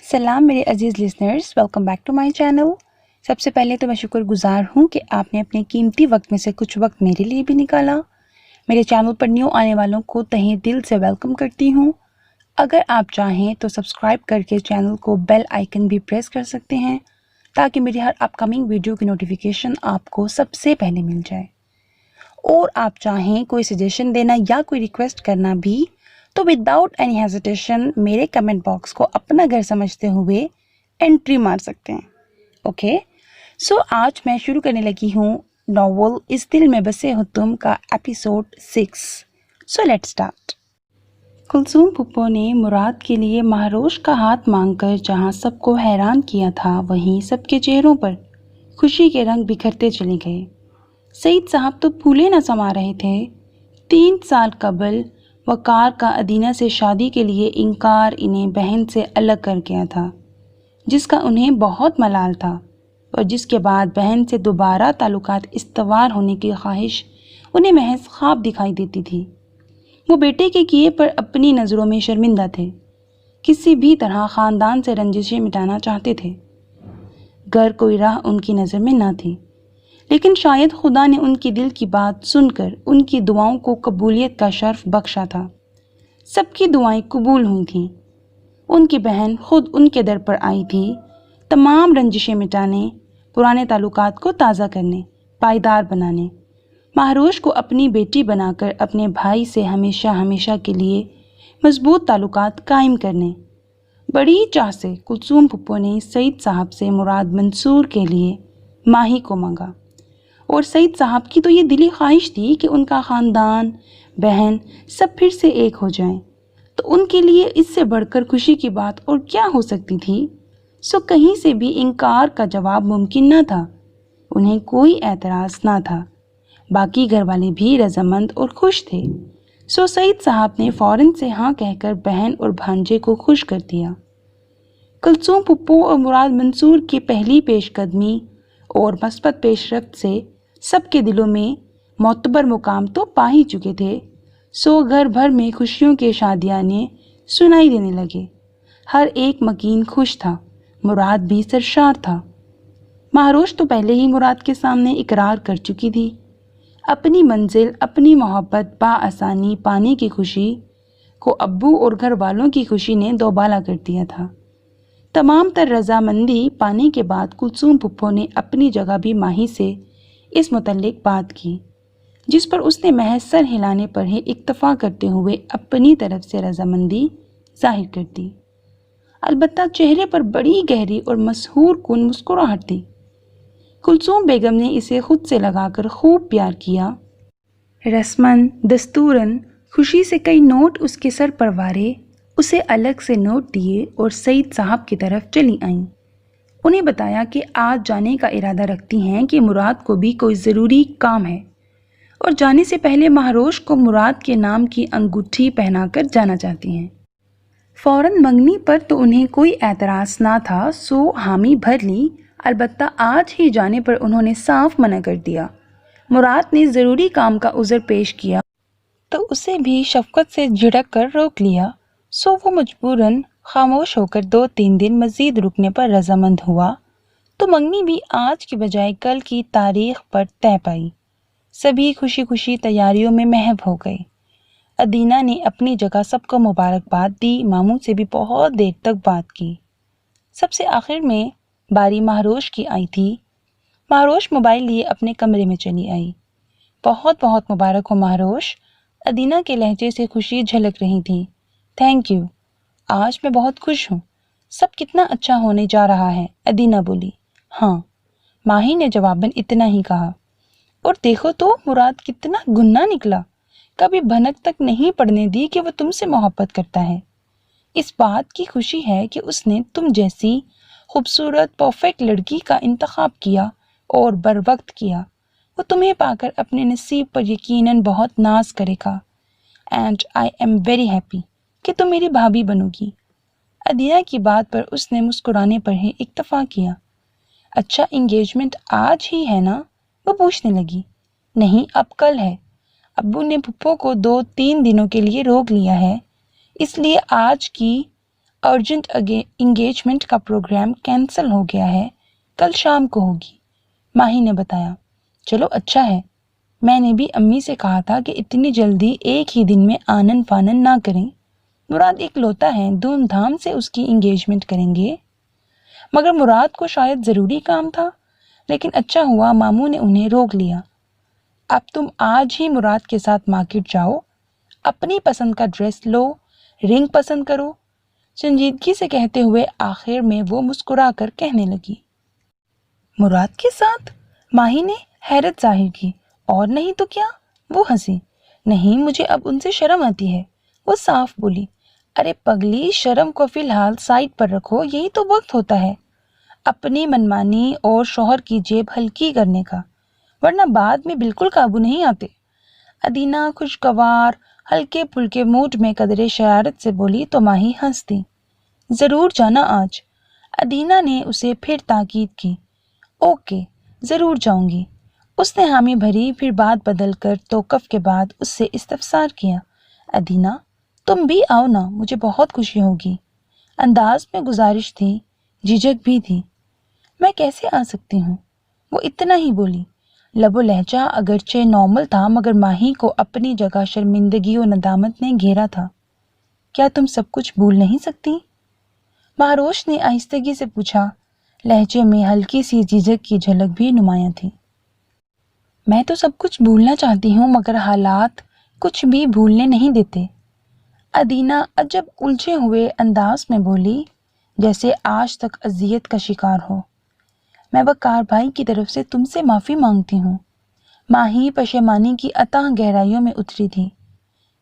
سلام میرے عزیز listeners, welcome back to my channel. سب سے پہلے تو میں شکر گزار ہوں کہ آپ نے اپنے قیمتی وقت میں سے کچھ وقت میرے لیے بھی نکالا۔ میرے چینل پر نیو آنے والوں کو تہہ دل سے ویلکم کرتی ہوں۔ اگر آپ چاہیں تو سبسکرائب کر کے چینل کو بیل آئیکن بھی پریس کر سکتے ہیں تاکہ میری ہر اپ کمنگ ویڈیو کی نوٹیفیکیشن آپ کو سب سے پہلے مل جائے۔ اور آپ چاہیں کوئی سجیشن دینا یا کوئی ریکویسٹ کرنا بھی تو وداؤٹ اینی ہیزیٹیشن میرے کمنٹ باکس کو اپنا گھر سمجھتے ہوئے انٹری مار سکتے ہیں۔ اوکے، سو آج میں شروع کرنے لگی ہوں ناول اس دل میں بسے ہو تم کا episode 6۔ So let start. Kulsoom پھپھو نے مراد کے لیے مہروش کا ہاتھ مانگ کر جہاں سب کو حیران کیا تھا وہیں سب کے چہروں پر خوشی کے رنگ بکھرتے چلے گئے۔ سعید صاحب تو پھولے نہ سما رہے تھے۔ 3 سال قبل وقار کا ادینہ سے شادی کے لیے انکار انہیں بہن سے الگ کر گیا تھا، جس کا انہیں بہت ملال تھا، اور جس کے بعد بہن سے دوبارہ تعلقات استوار ہونے کی خواہش انہیں محض خواب دکھائی دیتی تھی۔ وہ بیٹے کے کیے پر اپنی نظروں میں شرمندہ تھے، کسی بھی طرح خاندان سے رنجشیں مٹانا چاہتے تھے۔ گر کوئی راہ ان کی نظر میں نہ تھی، لیکن شاید خدا نے ان کی دل کی بات سن کر ان کی دعاؤں کو قبولیت کا شرف بخشا تھا۔ سب کی دعائیں قبول ہوئی تھیں۔ ان کی بہن خود ان کے در پر آئی تھی، تمام رنجشیں مٹانے، پرانے تعلقات کو تازہ کرنے، پائیدار بنانے، مہروش کو اپنی بیٹی بنا کر اپنے بھائی سے ہمیشہ ہمیشہ کے لیے مضبوط تعلقات قائم کرنے۔ بڑی چاہ سے کلثوم پھپھو نے سعید صاحب سے مراد منصور کے لیے ماہی کو مانگا، اور سعید صاحب کی تو یہ دلی خواہش تھی کہ ان کا خاندان، بہن سب پھر سے ایک ہو جائیں، تو ان کے لیے اس سے بڑھ کر خوشی کی بات اور کیا ہو سکتی تھی؟ سو کہیں سے بھی انکار کا جواب ممکن نہ تھا۔ انہیں کوئی اعتراض نہ تھا۔ باقی گھر والے بھی رضامند اور خوش تھے۔ سو سعید صاحب نے فوراً سے ہاں کہہ کر بہن اور بھانجے کو خوش کر دیا۔ کلثوم پھپھو اور مراد منصور کی پہلی پیش قدمی اور مثبت پیش رفت سے سب کے دلوں میں معتبر مقام تو پا ہی چکے تھے۔ سو گھر بھر میں خوشیوں کے شادیانے سنائی دینے لگے۔ ہر ایک مکین خوش تھا، مراد بھی سرشار تھا۔ مہروش تو پہلے ہی مراد کے سامنے اقرار کر چکی تھی۔ اپنی منزل، اپنی محبت بآسانی پانے کی خوشی کو ابو اور گھر والوں کی خوشی نے دوبالا کر دیا تھا۔ تمام تر رضامندی پانے کے بعد کلثوم پھپھو نے اپنی جگہ بھی ماہی سے اس متعلق بات کی، جس پر اس نے محض سر ہلانے پر ہی اکتفا کرتے ہوئے اپنی طرف سے رضامندی ظاہر کر دی۔ البتہ چہرے پر بڑی گہری اور مسحور کن مسکراہٹ تھی۔ کلثوم بیگم نے اسے خود سے لگا کر خوب پیار کیا۔ رسماً دستوراً خوشی سے کئی نوٹ اس کے سر پر وارے، اسے الگ سے نوٹ دیے اور سعید صاحب کی طرف چلی آئیں۔ انہیں بتایا کہ آج جانے کا ارادہ رکھتی ہیں کہ مراد کو بھی کوئی ضروری کام ہے، اور جانے سے پہلے مہروش کو مراد کے نام کی انگوٹھی پہنا کر جانا چاہتی ہیں۔ فوراً منگنی پر تو انہیں کوئی اعتراض نہ تھا، سو حامی بھر لی۔ البتہ آج ہی جانے پر انہوں نے صاف منع کر دیا۔ مراد نے ضروری کام کا عذر پیش کیا تو اسے بھی شفقت سے جھڑک کر روک لیا، سو وہ مجبوراً خاموش ہو کر 2-3 دن مزید رکنے پر رضامند ہوا، تو منگنی بھی آج کی بجائے کل کی تاریخ پر طے پائی۔ سبھی خوشی خوشی تیاریوں میں محو ہو گئے۔ ادینہ نے اپنی جگہ سب کو مبارکباد دی، ماموں سے بھی بہت دیر تک بات کی۔ سب سے آخر میں باری مہروش کی آئی تھی۔ مہروش موبائل لیے اپنے کمرے میں چلی آئی۔ بہت بہت مبارک ہو مہروش، ادینہ کے لہجے سے خوشی جھلک رہی تھی۔ تھینک یو، آج میں بہت خوش ہوں، سب کتنا اچھا ہونے جا رہا ہے، ادینہ بولی۔ ہاں، ماہی نے جواباً اتنا ہی کہا۔ اور دیکھو تو مراد کتنا گنا نکلا، کبھی بھنک تک نہیں پڑنے دی کہ وہ تم سے محبت کرتا ہے۔ اس بات کی خوشی ہے کہ اس نے تم جیسی خوبصورت پرفیکٹ لڑکی کا انتخاب کیا اور بر وقت کیا۔ وہ تمہیں پا کر اپنے نصیب پر یقیناً بہت ناز کرے گا، and I am very happy کہ تم میری بھابھی بنو گی۔ ادینہ کی بات پر اس نے مسکرانے پر ہی اکتفا کیا۔ اچھا، انگیجمنٹ آج ہی ہے نا؟ وہ پوچھنے لگی۔ نہیں، اب کل ہے، ابو نے پھپھو کو 2-3 دنوں کے لیے روک لیا ہے، اس لیے آج کی ارجنٹ انگیجمنٹ کا پروگرام کینسل ہو گیا ہے، کل شام کو ہوگی، ماہی نے بتایا۔ چلو اچھا ہے، میں نے بھی امی سے کہا تھا کہ اتنی جلدی ایک ہی دن میں آنن فانن نہ کریں، مراد اکلوتا ہے، دھوم دھام سے اس کی انگیجمنٹ کریں گے۔ مگر مراد کو شاید ضروری کام تھا، لیکن اچھا ہوا ماموں نے انہیں روک لیا۔ اب تم آج ہی مراد کے ساتھ مارکیٹ جاؤ، اپنی پسند کا ڈریس لو، رنگ پسند کرو، سنجیدگی سے کہتے ہوئے آخر میں وہ مسکرا کر کہنے لگی۔ مراد کے ساتھ؟ ماہی نے حیرت ظاہر کی۔ اور نہیں تو کیا؟ وہ ہنسی۔ نہیں، مجھے اب ان سے شرم آتی ہے، وہ صاف بولی۔ ارے پگلی، شرم کو فی الحال سائڈ پر رکھو، یہی تو وقت ہوتا ہے اپنی منمانی اور شوہر کی جیب ہلکی کرنے کا، ورنہ بعد میں بالکل قابو نہیں آتے۔ ادینہ خوشگوار ہلکے پھلکے موڈ میں قدرے شرارت سے بولی تو ماہی ہنس دی۔ ضرور جانا آج، ادینہ نے اسے پھر تاکید کی۔ اوکے، ضرور جاؤں گی، اس نے حامی بھری، پھر بات بدل کر توقف کے بعد اس سے استفسار کیا۔ ادینہ، تم بھی آؤ نا، مجھے بہت خوشی ہوگی۔ انداز میں گزارش تھی، جھجک بھی تھی۔ میں کیسے آ سکتی ہوں؟ وہ اتنا ہی بولی۔ لب و لہجہ اگرچہ نارمل تھا، مگر ماہی کو اپنی جگہ شرمندگی و ندامت نے گھیرا تھا۔ کیا تم سب کچھ بھول نہیں سکتی؟ مہروش نے آہستگی سے پوچھا، لہجے میں ہلکی سی جھجک کی جھلک بھی نمایاں تھی۔ میں تو سب کچھ بھولنا چاہتی ہوں، مگر حالات کچھ بھی بھولنے نہیں دیتے۔ ادینہ عجب الجھے ہوئے انداز میں بولی، جیسے آج تک اذیت کا شکار ہو۔ میں وقار بھائی کی طرف سے تم سے معافی مانگتی ہوں۔ ماہی پشیمانی کی اتاہ گہرائیوں میں اتری تھی۔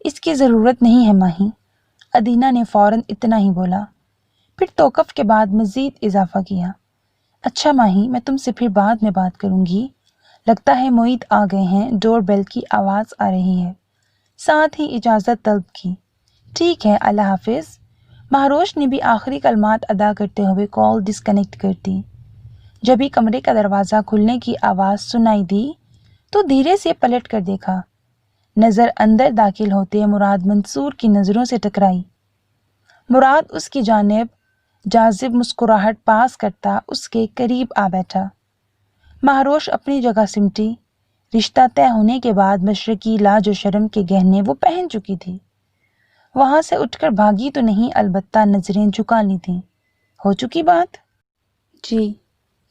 اس کی ضرورت نہیں ہے ماہی، ادینہ نے فوراً اتنا ہی بولا، پھر توقف کے بعد مزید اضافہ کیا۔ اچھا ماہی، میں تم سے پھر بعد میں بات کروں گی، لگتا ہے معید آ گئے ہیں، ڈور بیل کی آواز آ رہی ہے۔ ساتھ ہی اجازت طلب کی۔ ٹھیک ہے، اللہ حافظ۔ مہروش نے بھی آخری کلمات ادا کرتے ہوئے کال ڈسکنیکٹ کر دی۔ جب ہی کمرے کا دروازہ کھلنے کی آواز سنائی دی تو دھیرے سے پلٹ کر دیکھا۔ نظر اندر داخل ہوتے مراد منصور کی نظروں سے ٹکرائی۔ مراد اس کی جانب جاذب مسکراہٹ پاس کرتا اس کے قریب آ بیٹھا۔ مہروش اپنی جگہ سمٹی۔ رشتہ طے ہونے کے بعد مشرقی لاج و شرم کے گہنے وہ پہن چکی تھی۔ وہاں سے اٹھ کر بھاگی تو نہیں، البتہ نظریں جھکا لی تھیں۔ ہو چکی بات؟ جی،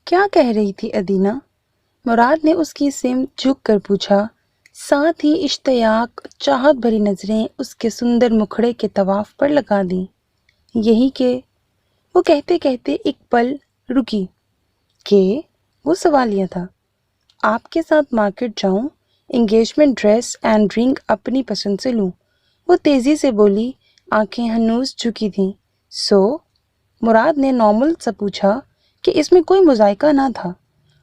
کیا کہہ رہی تھی ادینہ؟ مراد نے اس کی سمت جھک کر پوچھا، ساتھ ہی اشتیاق چاہت بھری نظریں اس کے سندر مکھڑے کے طواف پر لگا دیں۔ یہی کہ وہ کہتے کہتے ایک پل رکی کہ وہ سوالیہ تھا۔ آپ کے ساتھ مارکیٹ جاؤں، انگیجمنٹ ڈریس اینڈ رنگ اپنی پسند سے لوں؟ وہ تیزی سے بولی، آنکھیں ہنوز جھکی تھیں۔ مراد نے نارمل سا پوچھا کہ اس میں کوئی مذائقہ نہ تھا،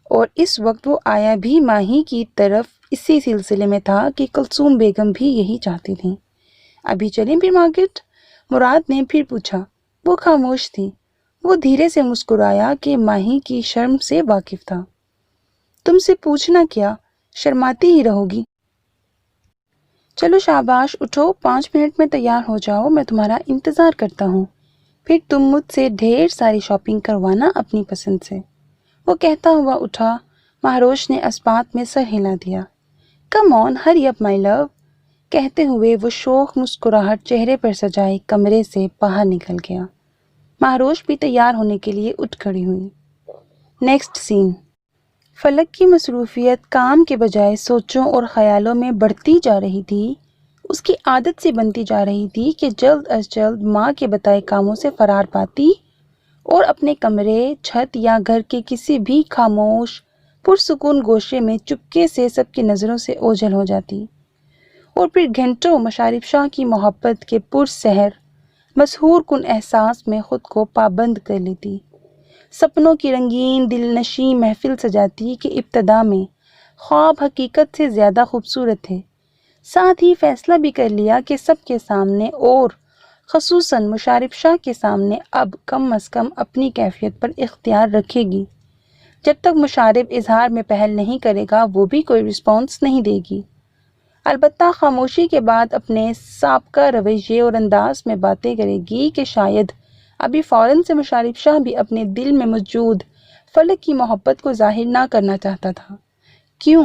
اور اس وقت وہ آیا بھی ماہی کی طرف اسی سلسلے میں تھا کہ کلثوم بیگم بھی یہی چاہتی تھیں۔ ابھی چلیں پھر مارکیٹ؟ مراد نے پھر پوچھا۔ وہ خاموش تھی۔ وہ دھیرے سے مسکرایا کہ ماہی کی شرم سے واقف تھا۔ تم سے پوچھنا کیا، شرماتی ہی رہو گی۔ چلو شاباش، اٹھو، 5 منٹ میں تیار ہو جاؤ، میں تمہارا انتظار کرتا ہوں، پھر تم مجھ سے ڈھیر ساری شاپنگ کروانا اپنی پسند سے۔ وہ کہتا ہوا اٹھا۔ مہروش نے اسبات میں سر ہلا دیا۔ کم آن، ہری اپ مائی لو، کہتے ہوئے وہ شوخ مسکراہٹ چہرے پر سجائے کمرے سے باہر نکل گیا۔ مہروش بھی تیار ہونے کے لیے اٹھ کھڑی ہوئی۔ نیکسٹ سین۔ فلک کی مصروفیت کام کے بجائے سوچوں اور خیالوں میں بڑھتی جا رہی تھی۔ اس کی عادت سی بنتی جا رہی تھی کہ جلد از جلد ماں کے بتائے کاموں سے فرار پاتی اور اپنے کمرے، چھت یا گھر کے کسی بھی خاموش پرسکون گوشے میں چپکے سے سب کی نظروں سے اوجھل ہو جاتی، اور پھر گھنٹوں مشارف شاہ کی محبت کے پرسحر مسحور کن احساس میں خود کو پابند کر لیتی، سپنوں کی رنگین دل نشیں محفل سجاتی کہ ابتدا میں خواب حقیقت سے زیادہ خوبصورت تھے، ساتھ ہی فیصلہ بھی کر لیا کہ سب کے سامنے اور خصوصاً مشارف شاہ کے سامنے اب کم از کم اپنی کیفیت پر اختیار رکھے گی۔ جب تک مشارف اظہار میں پہل نہیں کرے گا وہ بھی کوئی رسپانس نہیں دے گی، البتہ خاموشی کے بعد اپنے سابقہ رویے اور انداز میں باتیں کرے گی کہ شاید ابھی فوراً سے مشارف شاہ بھی اپنے دل میں موجود فلک کی محبت کو ظاہر نہ کرنا چاہتا تھا۔ کیوں؟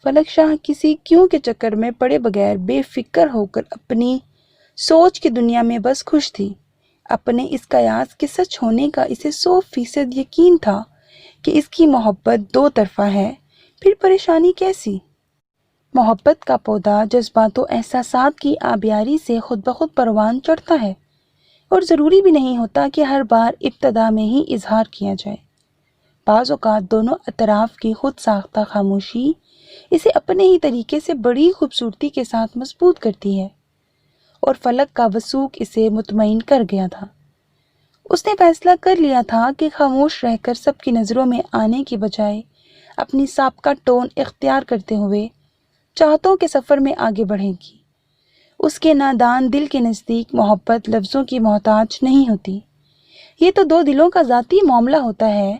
فلک شاہ کسی کیوں کے چکر میں پڑے بغیر بے فکر ہو کر اپنی سوچ کی دنیا میں بس خوش تھی۔ اپنے اس قیاس کے سچ ہونے کا اسے 100% یقین تھا کہ اس کی محبت دو طرفہ ہے، پھر پریشانی کیسی؟ محبت کا پودا جذبات و احساسات کی آبیاری سے خود بخود پروان چڑھتا ہے، اور ضروری بھی نہیں ہوتا کہ ہر بار ابتدا میں ہی اظہار کیا جائے۔ بعض اوقات دونوں اطراف کی خود ساختہ خاموشی اسے اپنے ہی طریقے سے بڑی خوبصورتی کے ساتھ مضبوط کرتی ہے، اور فلک کا وثوق اسے مطمئن کر گیا تھا۔ اس نے فیصلہ کر لیا تھا کہ خاموش رہ کر سب کی نظروں میں آنے کی بجائے اپنی سابقہ ٹون اختیار کرتے ہوئے چاہتوں کے سفر میں آگے بڑھے گی۔ اس کے نادان دل کے نزدیک محبت لفظوں کی محتاج نہیں ہوتی، یہ تو دو دلوں کا ذاتی معاملہ ہوتا ہے،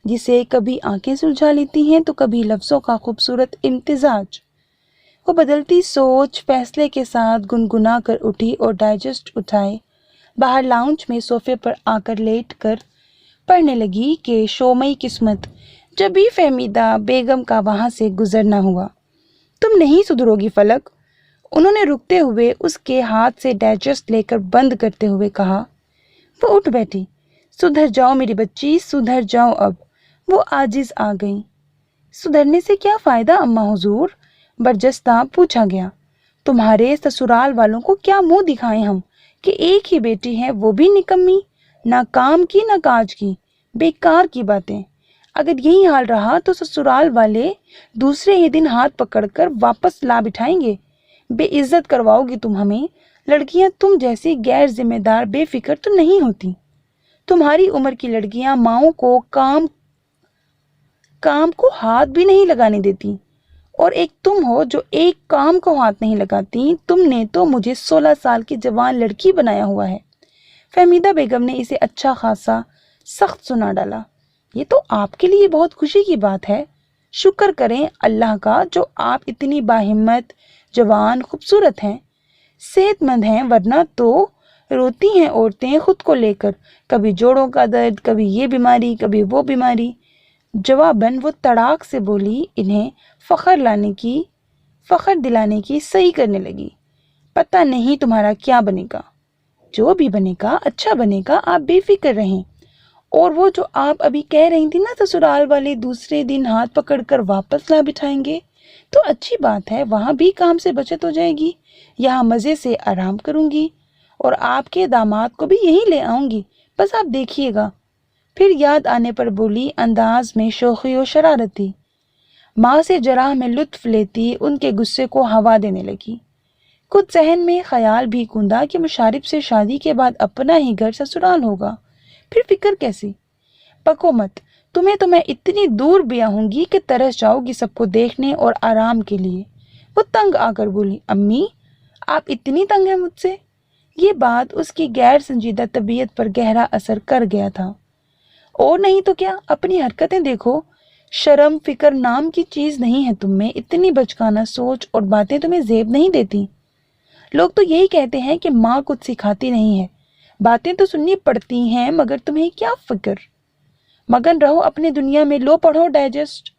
جسے کبھی آنکھیں سلجھا لیتی ہیں تو کبھی لفظوں کا خوبصورت امتزاج۔ وہ بدلتی سوچ فیصلے کے ساتھ گنگنا کر اٹھی اور ڈائجسٹ اٹھائے باہر لاؤنج میں صوفے پر آ کر لیٹ کر پڑھنے لگی کہ شومئی قسمت جب بھی فہمیدہ بیگم کا وہاں سے گزرنا ہوا۔ تم نہیں سدھرو گی فلک، انہوں نے رکتے ہوئے اس کے ہاتھ سے ڈائجسٹ لے کر بند کرتے ہوئے کہا۔ وہ اٹھ بیٹھی۔ سدھر جاؤ میری بچی، سدھر جاؤ اب۔ وہ عاجز آ گئیں۔ سدھرنے سے کیا فائدہ اماں حضور؟ برجستہ پوچھا گیا۔ تمہارے سسرال والوں کو کیا منہ دکھائیں ہم کہ ایک ہی بیٹی ہے، وہ بھی نکمی، نہ کام کی نہ کاج کی، بیکار کی باتیں۔ اگر یہی حال رہا تو سسرال والے دوسرے ہی دن ہاتھ پکڑ کر واپس لا بٹھائیں گے۔ بے عزت کرواؤ گی تم ہمیں۔ لڑکیاں تم جیسی غیر ذمہ دار بے فکر تو نہیں ہوتی۔ تمہاری عمر کی لڑکیاں ماؤں کو کام کو ہاتھ بھی نہیں لگانے دیتی، اور ایک تم ہو جو ایک کام کو ہاتھ نہیں لگاتی۔ تم نے تو مجھے 16 سال کی جوان لڑکی بنایا ہوا ہے۔ فہمیدہ بیگم نے اسے اچھا خاصا سخت سنا ڈالا۔ یہ تو آپ کے لیے بہت خوشی کی بات ہے۔ شکر کریں اللہ کا جو آپ اتنی باہمت، جوان، خوبصورت ہیں، صحت مند ہیں، ورنہ تو روتی ہیں عورتیں خود کو لے کر، کبھی جوڑوں کا درد، کبھی یہ بیماری، کبھی وہ بیماری۔ جواباً وہ تڑاک سے بولی، انہیں فخر دلانے کی صحیح کرنے لگی۔ پتہ نہیں تمہارا کیا بنے گا، جو بھی بنے گا اچھا بنے گا، آپ بے فکر رہیں۔ اور وہ جو آپ ابھی کہہ رہی تھی نا، سسرال والے دوسرے دن ہاتھ پکڑ کر واپس لا بٹھائیں گے، تو اچھی بات ہے، وہاں بھی کام سے بچت ہو جائے گی، یہاں مزے سے آرام کروں گی، اور آپ کے داماد کو بھی یہیں لے آؤں گی، بس آپ دیکھیے گا۔ پھر یاد آنے پر بولی، انداز میں شوخی و شرارت تھی۔ ماں سے جراح میں لطف لیتی ان کے غصے کو ہوا دینے لگی۔ خود ذہن میں خیال بھی کوندا کہ مشارف سے شادی کے بعد اپنا ہی گھر سسرال ہوگا، پھر فکر کیسی؟ پکو مت، تمہیں تو میں اتنی دور بیاہوں گی کہ ترس جاؤ گی سب کو دیکھنے اور آرام کے لیے۔ وہ تنگ آ کر بولی، امی آپ اتنی تنگ ہیں مجھ سے؟ یہ بات اس کی غیر سنجیدہ طبیعت پر گہرا اثر کر گیا تھا۔ اور نہیں تو کیا، اپنی حرکتیں دیکھو، شرم فکر نام کی چیز نہیں ہے تم میں، اتنی بچکانہ سوچ اور باتیں تمہیں زیب نہیں دیتی۔ لوگ تو یہی کہتے ہیں کہ ماں کچھ سکھاتی نہیں ہے، باتیں تو سننی پڑتی ہیں، مگر تمہیں کیا فکر؟ مگن رہو اپنی دنیا میں، لو پڑھو ڈائجسٹ۔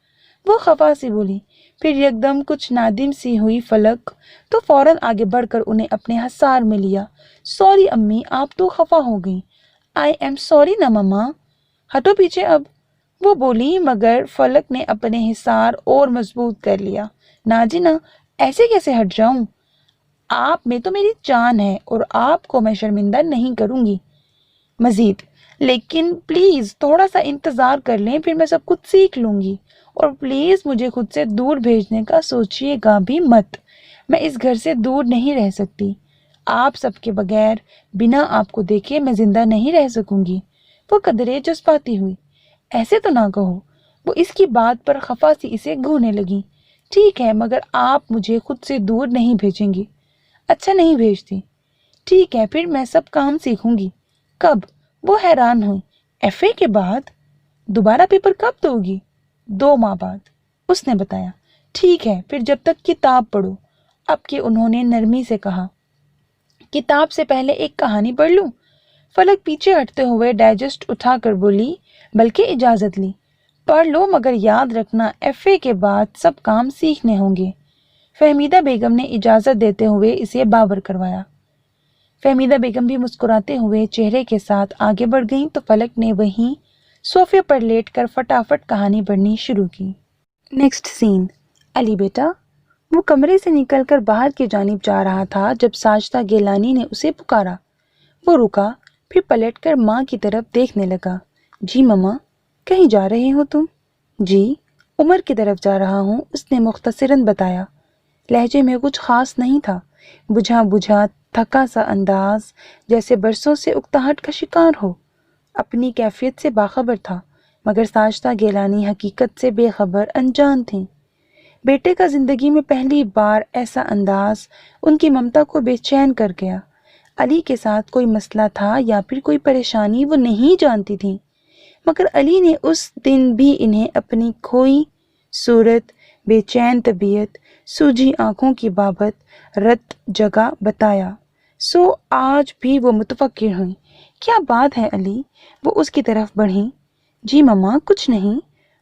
وہ خفا سی بولی۔ پھر یکدم کچھ نادم سی ہوئی فلک تو فوراً آگے بڑھ کر انہیں اپنے حصار میں لیا۔ سوری امی، آپ تو خفا ہو گئیں۔ آئی ایم سوری نا مما، ہٹو پیچھے اب، وہ بولی، مگر فلک نے اپنے حصار اور مضبوط کر لیا۔ نا جی نا، ایسے کیسے ہٹ جاؤں؟ آپ میں تو میری جان ہے، اور آپ کو میں شرمندہ نہیں کروں گی مزید، لیکن پلیز تھوڑا سا انتظار کر لیں، پھر میں سب کچھ سیکھ لوں گی، اور پلیز مجھے خود سے دور بھیجنے کا سوچیے گا بھی مت۔ میں اس گھر سے دور نہیں رہ سکتی، آپ سب کے بغیر، بنا آپ کو دیکھے میں زندہ نہیں رہ سکوں گی۔ وہ قدرے جذباتی ہوئی۔ ایسے تو نہ کہو، وہ اس کی بات پر خفا سی اسے گھونے لگی۔ ٹھیک ہے، مگر آپ مجھے خود سے دور نہیں بھیجیں گی۔ اچھا نہیں بھیجتی، ٹھیک ہے، پھر میں سب کام سیکھوں گی۔ کب؟ وہ حیران ہوئی۔ ایف اے کے بعد؟ دوبارہ پیپر کب دو گی؟ 2 ماہ بعد، اس نے بتایا۔ ٹھیک ہے، پھر جب تک کتاب پڑھو۔ اب کہ انہوں نے نرمی سے کہا، کتاب سے پہلے ایک کہانی پڑھ لوں؟ فلک پیچھے ہٹتے ہوئے ڈائجسٹ اٹھا کر بولی، بلکہ اجازت لی، پڑھ لو مگر یاد رکھنا ایف اے کے بعد سب کام سیکھنے ہوں گے۔ فہمیدہ بیگم نے اجازت دیتے ہوئے اسے باور کروایا۔ فہمیدہ بیگم بھی مسکراتے ہوئے چہرے کے ساتھ آگے بڑھ گئیں تو فلک نے وہیں صوفے پر لیٹ کر فٹافٹ کہانی پڑھنی شروع کی۔ نیکسٹ سین، علی بیٹا۔ وہ کمرے سے نکل کر باہر کی جانب جا رہا تھا جب ساجدہ گیلانی نے اسے پکارا۔ وہ رکا، پھر پلٹ کر ماں کی طرف دیکھنے لگا۔ جی مما، کہیں جا رہے ہو تم؟ جی، عمر کی طرف جا رہا ہوں، اس نے مختصراً بتایا۔ لہجے میں کچھ خاص نہیں تھا، بجھا بجھا تھکا سا انداز، جیسے برسوں سے اکتاہٹ کا شکار ہو۔ اپنی کیفیت سے باخبر تھا، مگر ساجدہ گیلانی حقیقت سے بے خبر انجان تھیں۔ بیٹے کا زندگی میں پہلی بار ایسا انداز ان کی ممتا کو بے چین کر گیا۔ علی کے ساتھ کوئی مسئلہ تھا یا پھر کوئی پریشانی وہ نہیں جانتی تھیں، مگر علی نے اس دن بھی انہیں اپنی کھوئی صورت، بے چین طبیعت، سوجھی آنکھوں کی بابت رت جگہ بتایا۔ سو آج بھی وہ متفکر ہوئیں۔ کیا بات ہے علی؟ وہ اس کی طرف بڑھیں۔ جی مما، کچھ نہیں۔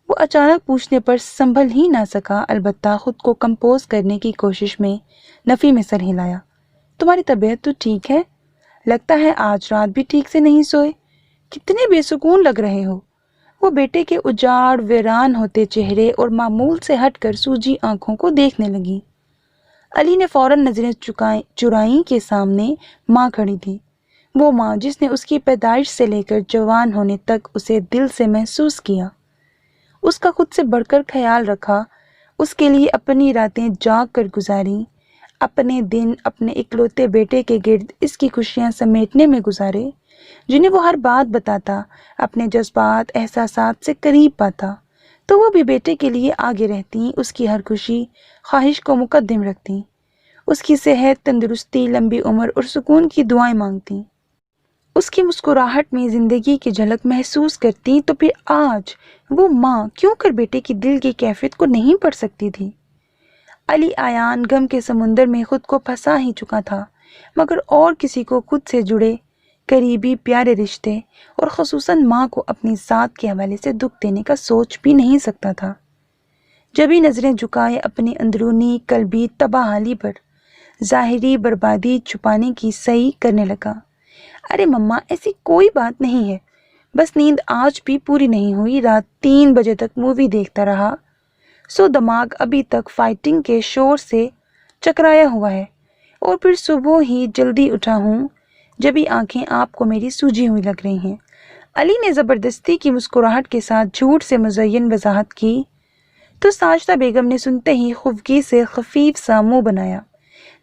وہ اچانک پوچھنے پر سنبھل ہی نہ سکا، البتہ خود کو کمپوز کرنے کی کوشش میں نفی میں سر ہلایا۔ تمہاری طبیعت تو ٹھیک ہے؟ لگتا ہے آج رات بھی ٹھیک سے نہیں سوئے، کتنے بے سکون لگ رہے ہو۔ وہ بیٹے کے اجاڑ ویران ہوتے چہرے اور معمول سے ہٹ کر سوجھی آنکھوں کو دیکھنے لگی۔ علی نے فوراً نظریں چرائیں کہ سامنے ماں کھڑی تھی، وہ ماں جس نے اس کی پیدائش سے لے کر جوان ہونے تک اسے دل سے محسوس کیا، اس کا خود سے بڑھ کر خیال رکھا، اس کے لیے اپنی راتیں جاگ کر گزاریں، اپنے دن اپنے اکلوتے بیٹے کے گرد اس کی خوشیاں سمیٹنے میں گزارے، جنہیں وہ ہر بات بتاتا، اپنے جذبات احساسات سے قریب پاتا، تو وہ بھی بیٹے کے لیے آگے رہتی، اس کی ہر خوشی خواہش کو مقدم رکھتی، اس کی صحت، تندرستی، لمبی عمر اور سکون کی دعائیں مانگتی، اس کی مسکراہٹ میں زندگی کی جھلک محسوس کرتی۔ تو پھر آج وہ ماں کیوں کر بیٹے کی دل کی کیفیت کو نہیں پڑھ سکتی تھی؟ علی آیان غم کے سمندر میں خود کو پھنسا ہی چکا تھا، مگر اور کسی کو خود سے جڑے قریبی پیارے رشتے اور خصوصاً ماں کو اپنی ذات کے حوالے سے دکھ دینے کا سوچ بھی نہیں سکتا تھا۔ جبھی نظریں جھکائے اپنی اندرونی قلبی تباہ حالی پر، ظاہری بربادی چھپانے کی سعی کرنے لگا۔ ارے مما، ایسی کوئی بات نہیں ہے، بس نیند آج بھی پوری نہیں ہوئی، رات 3 بجے تک مووی دیکھتا رہا، سو دماغ ابھی تک فائٹنگ کے شور سے چکرایا ہوا ہے، اور پھر صبح ہی جلدی اٹھا ہوں، جبھی آنکھیں آپ کو میری سوجھی ہوئی لگ رہی ہیں۔ علی نے زبردستی کی مسکراہٹ کے ساتھ جھوٹ سے مزین وضاحت کی، تو ساجدہ بیگم نے سنتے ہی خفگی سے خفیف سا منہ بنایا۔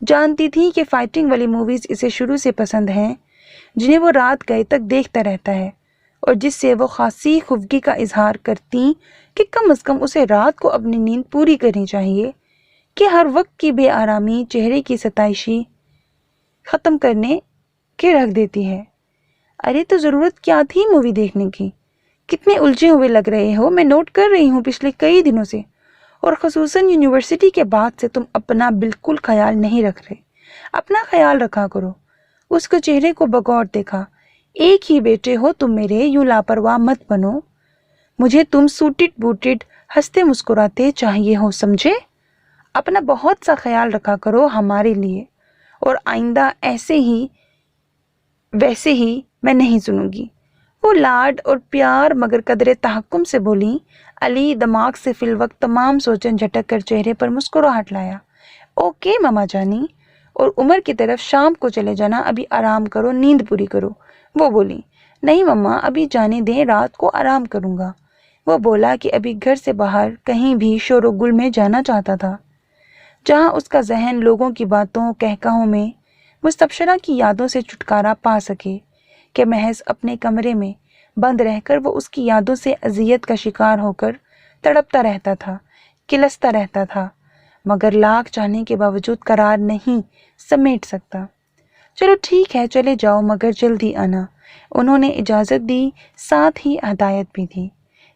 جانتی تھی کہ فائٹنگ والی موویز اسے شروع سے پسند ہیں، جنہیں وہ رات گئے تک دیکھتا رہتا ہے، اور جس سے وہ خاصی خفگی کا اظہار کرتی کہ کم از کم اسے رات کو اپنی نیند پوری کرنی چاہیے، کہ ہر وقت کی بے آرامی چہرے کی ستائشی ختم کرنے کے رکھ دیتی ہے۔ ارے تو ضرورت کیا تھی مووی دیکھنے کی؟ کتنے الجھے ہوئے لگ رہے ہو، میں نوٹ کر رہی ہوں پچھلے کئی دنوں سے، اور خصوصاً یونیورسٹی کے بعد سے تم اپنا بالکل خیال نہیں رکھ رہے۔ اپنا خیال رکھا کرو۔ اس کے چہرے کو بغور دیکھا۔ ایک ہی بیٹے ہو تم میرے، یوں لاپرواہ مت بنو، مجھے تم سوٹڈ بوٹڈ ہنستے مسکراتے چاہیے ہو، سمجھے؟ اپنا بہت سا خیال رکھا کرو ہمارے لیے، اور آئندہ ایسے ہی ویسے ہی میں نہیں سنوں گی۔ وہ لاڈ اور پیار مگر قدرے تحکم سے بولی۔ علی دماغ سے فی الوقت تمام سوچن جھٹک کر چہرے پر مسکراہٹ لایا۔ اوکے ماما جانی، اور عمر کی طرف شام کو چلے جانا، ابھی آرام کرو، نیند پوری کرو۔ وہ بولی، نہیں مما، ابھی جانے دیں، رات کو آرام کروں گا۔ وہ بولا کہ ابھی گھر سے باہر کہیں بھی شور و گل میں جانا چاہتا تھا، جہاں اس کا ذہن لوگوں کی باتوں کہکہوں میں مستبشرہ کی یادوں سے چھٹکارا پا سکے، کہ محض اپنے کمرے میں بند رہ کر وہ اس کی یادوں سے اذیت کا شکار ہو کر تڑپتا رہتا تھا، کلستا رہتا تھا، مگر لاکھ چاہنے کے باوجود قرار نہیں سمیٹ سکتا۔ چلو ٹھیک ہے، چلے جاؤ، مگر جلدی آنا۔ انہوں نے اجازت دی، ساتھ ہی ہدایت بھی دی۔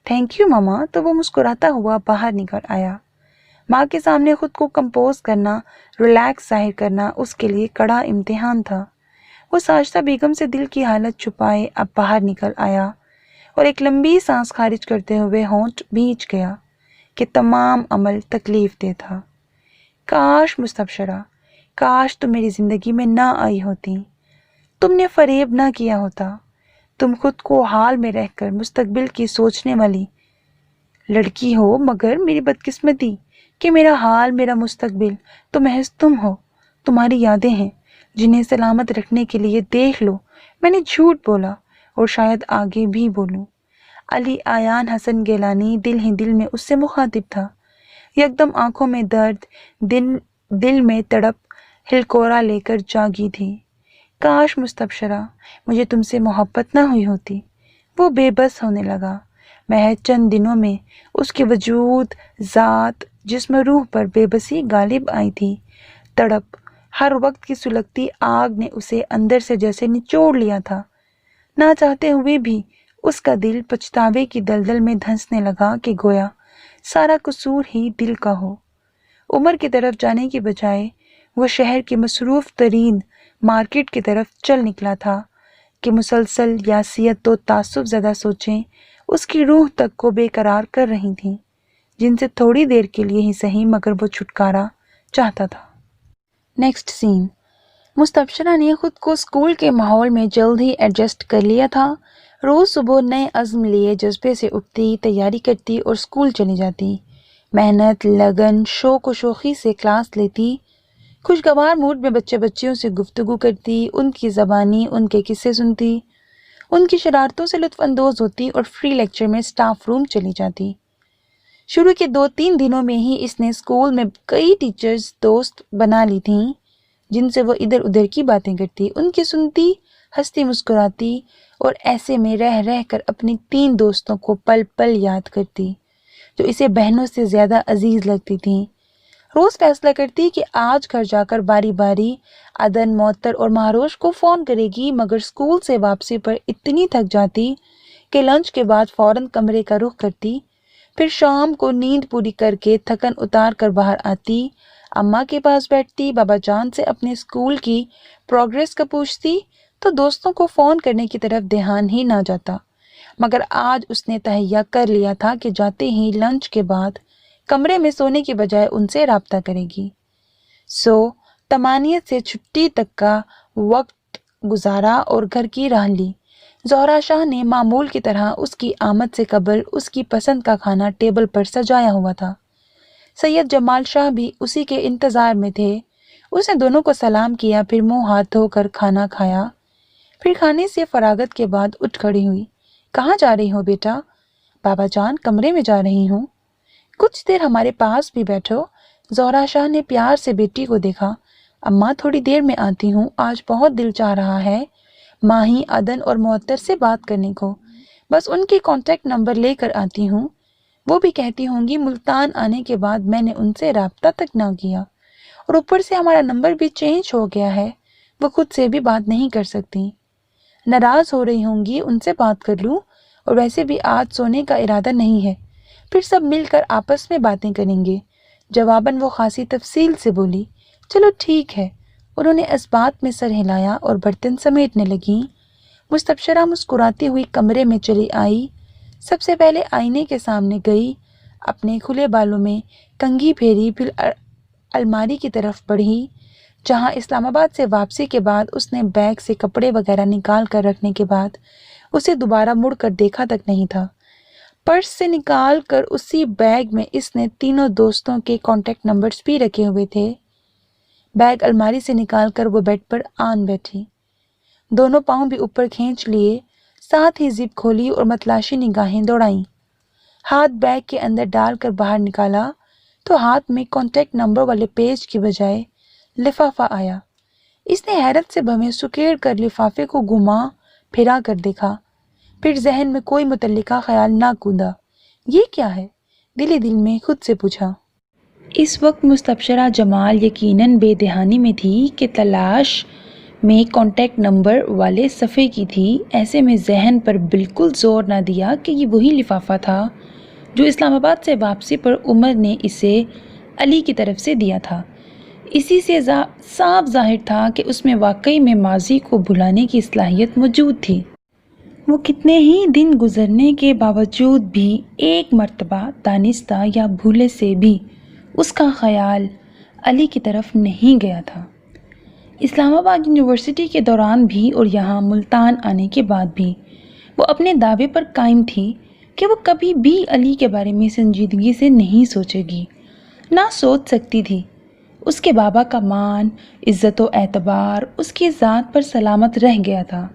تھینک یو ماما۔ تو وہ مسکراتا ہوا باہر نکل آیا۔ ماں کے سامنے خود کو کمپوز کرنا، ریلیکس ظاہر کرنا اس کے لیے کڑا امتحان تھا۔ وہ ساجدہ بیگم سے دل کی حالت چھپائے اب باہر نکل آیا اور ایک لمبی سانس خارج کرتے ہوئے ہونٹ بھیج گیا کہ تمام عمل تکلیف دہ تھا۔ کاش مستبشرہ، کاش تم میری زندگی میں نہ آئی ہوتی، تم نے فریب نہ کیا ہوتا، تم خود کو حال میں رہ کر مستقبل کی سوچنے والی لڑکی ہو، مگر میری بدقسمتی کہ میرا حال، میرا مستقبل تو محض تم ہو، تمہاری یادیں ہیں جنہیں سلامت رکھنے کے لیے دیکھ لو میں نے جھوٹ بولا اور شاید آگے بھی بولوں۔ علی آیان حسن گیلانی دل ہی دل میں اس سے مخاطب تھا۔ یکدم آنکھوں میں درد، دل میں تڑپ ہلکورا لے کر جاگی تھی۔ کاش مستبشرہ مجھے تم سے محبت نہ ہوئی ہوتی۔ وہ بے بس ہونے لگا۔ محض چند دنوں میں اس کے وجود، ذات، جسم، روح پر بے بسی غالب آئی تھی۔ تڑپ، ہر وقت کی سلگتی آگ نے اسے اندر سے جیسے نچوڑ لیا تھا۔ نہ چاہتے ہوئے بھی اس کا دل پچھتاوے کی دلدل میں دھنسنے لگا کہ گویا سارا قصور ہی دل کا ہو۔ عمر کی طرف جانے کی بجائے وہ شہر کی مصروف ترین مارکیٹ کی طرف چل نکلا تھا کہ مسلسل یاسیت و تعصب زدہ سوچیں اس کی روح تک کو بے قرار کر رہی تھیں، جن سے تھوڑی دیر کے لیے ہی صحیح مگر وہ چھٹکارا چاہتا تھا۔ نیکسٹ سین۔ مستبشرہ نے خود کو اسکول کے ماحول میں جلد ہی ایڈجسٹ کر لیا تھا۔ روز صبح نئے عزم لیے جذبے سے اٹھتی، تیاری کرتی اور اسکول چلی جاتی۔ محنت، لگن، شوق و شوخی سے کلاس لیتی، خوشگوار موڈ میں بچے بچیوں سے گفتگو کرتی، ان کی زبانی، ان کے قصے سنتی، ان کی شرارتوں سے لطف اندوز ہوتی اور فری لیکچر میں اسٹاف روم چلی جاتی۔ شروع کے 2-3 دنوں میں ہی اس نے اسکول میں کئی ٹیچرز دوست بنا لی تھیں، جن سے وہ ادھر ادھر کی باتیں کرتی، ان کی سنتی، ہنستی مسکراتی اور ایسے میں رہ رہ کر اپنی 3 دوستوں کو پل پل یاد کرتی، جو اسے بہنوں سے زیادہ عزیز لگتی تھیں۔ روز فیصلہ کرتی کہ آج گھر جا کر باری باری عدن، معطر اور مہروش کو فون کرے گی، مگر اسکول سے واپسی پر اتنی تھک جاتی کہ لنچ کے بعد فوراً کمرے کا رخ کرتی، پھر شام کو نیند پوری کر کے تھکن اتار کر باہر آتی، اماں کے پاس بیٹھتی، بابا جان سے اپنے اسکول کی پروگریس کا پوچھتی تو دوستوں کو فون کرنے کی طرف دھیان ہی نہ جاتا، مگر آج اس نے تہیہ کر لیا تھا کہ جاتے ہی لنچ کے بعد کمرے میں سونے کی بجائے ان سے رابطہ کرے گی۔ تمانیت سے چھٹی تک کا وقت گزارا اور گھر کی راہ لی۔ زہرا شاہ نے معمول کی طرح اس کی آمد سے قبل اس کی پسند کا کھانا ٹیبل پر سجایا ہوا تھا۔ سید جمال شاہ بھی اسی کے انتظار میں تھے۔ اس نے دونوں کو سلام کیا، پھر منہ ہاتھ دھو کر کھانا کھایا، پھر کھانے سے فراغت کے بعد اٹھ کھڑی ہوئی۔ کہاں جا رہی ہو بیٹا؟ بابا جان، کمرے میں جا رہی ہوں۔ کچھ دیر ہمارے پاس بھی بیٹھو۔ زہرا شاہ نے پیار سے بیٹی کو دیکھا۔ اماں تھوڑی دیر میں آتی ہوں، آج بہت دل چاہ رہا ہے ماہی، عدن اور معطر سے بات کرنے کو، بس ان کی کانٹیکٹ نمبر لے کر آتی ہوں۔ وہ بھی کہتی ہوں گی ملتان آنے کے بعد میں نے ان سے رابطہ تک نہ کیا، اور اوپر سے ہمارا نمبر بھی چینج ہو گیا ہے، وہ خود سے بھی بات نہیں کر سکتی۔ ناراض ہو رہی ہوں گی، ان سے بات کر لوں، اور ویسے بھی آج سونے کا ارادہ نہیں ہے، پھر سب مل کر آپس میں باتیں کریں گے۔ جواباً وہ خاصی تفصیل سے بولی، چلو ٹھیک ہے۔ انہوں نے اس بات میں سر ہلایا اور برتن سمیٹنے لگیں۔ مستبشرہ مسکراتی ہوئی کمرے میں چلی آئی، سب سے پہلے آئینے کے سامنے گئی، اپنے کھلے بالوں میں کنگھی پھیری، پھر الماری کی طرف بڑھی، جہاں اسلام آباد سے واپسی کے بعد اس نے بیگ سے کپڑے وغیرہ نکال کر رکھنے کے بعد اسے دوبارہ مڑ کر دیکھا تک نہیں تھا۔ پرس سے نکال کر اسی بیگ میں اس نے تینوں دوستوں کے کانٹیکٹ نمبرز بھی رکھے ہوئے تھے۔ بیگ الماری سے نکال کر وہ بیڈ پر آن بیٹھی، دونوں پاؤں بھی اوپر کھینچ لیے، ساتھ ہی زپ کھولی اور متلاشی نگاہیں دوڑائیں۔ ہاتھ بیگ کے اندر ڈال کر باہر نکالا تو ہاتھ میں کانٹیکٹ نمبر والے پیج کی بجائے لفافہ آیا۔ اس نے حیرت سے بھویں سکیڑ کر لفافے کو گھما پھرا کر دیکھا، پھر ذہن میں کوئی متعلقہ خیال نہ کوندا۔ یہ کیا ہے؟ دل ہی دل میں خود سے پوچھا۔ اس وقت مستبشرہ جمال یقیناً بے دہانی میں تھی کہ تلاش میں کانٹیکٹ نمبر والے صفحے کی تھی۔ ایسے میں ذہن پر بالکل زور نہ دیا کہ یہ وہی لفافہ تھا جو اسلام آباد سے واپسی پر عمر نے اسے علی کی طرف سے دیا تھا۔ اسی سے صاف ظاہر تھا کہ اس میں واقعی میں ماضی کو بھلانے کی صلاحیت موجود تھی۔ وہ کتنے ہی دن گزرنے کے باوجود بھی ایک مرتبہ دانستہ یا بھولے سے بھی اس کا خیال علی کی طرف نہیں گیا تھا۔ اسلام آباد یونیورسٹی کے دوران بھی اور یہاں ملتان آنے کے بعد بھی وہ اپنے دعوے پر قائم تھی کہ وہ کبھی بھی علی کے بارے میں سنجیدگی سے نہیں سوچے گی، نہ سوچ سکتی تھی۔ اس کے بابا کا مان، عزت و اعتبار اس کی ذات پر سلامت رہ گیا تھا،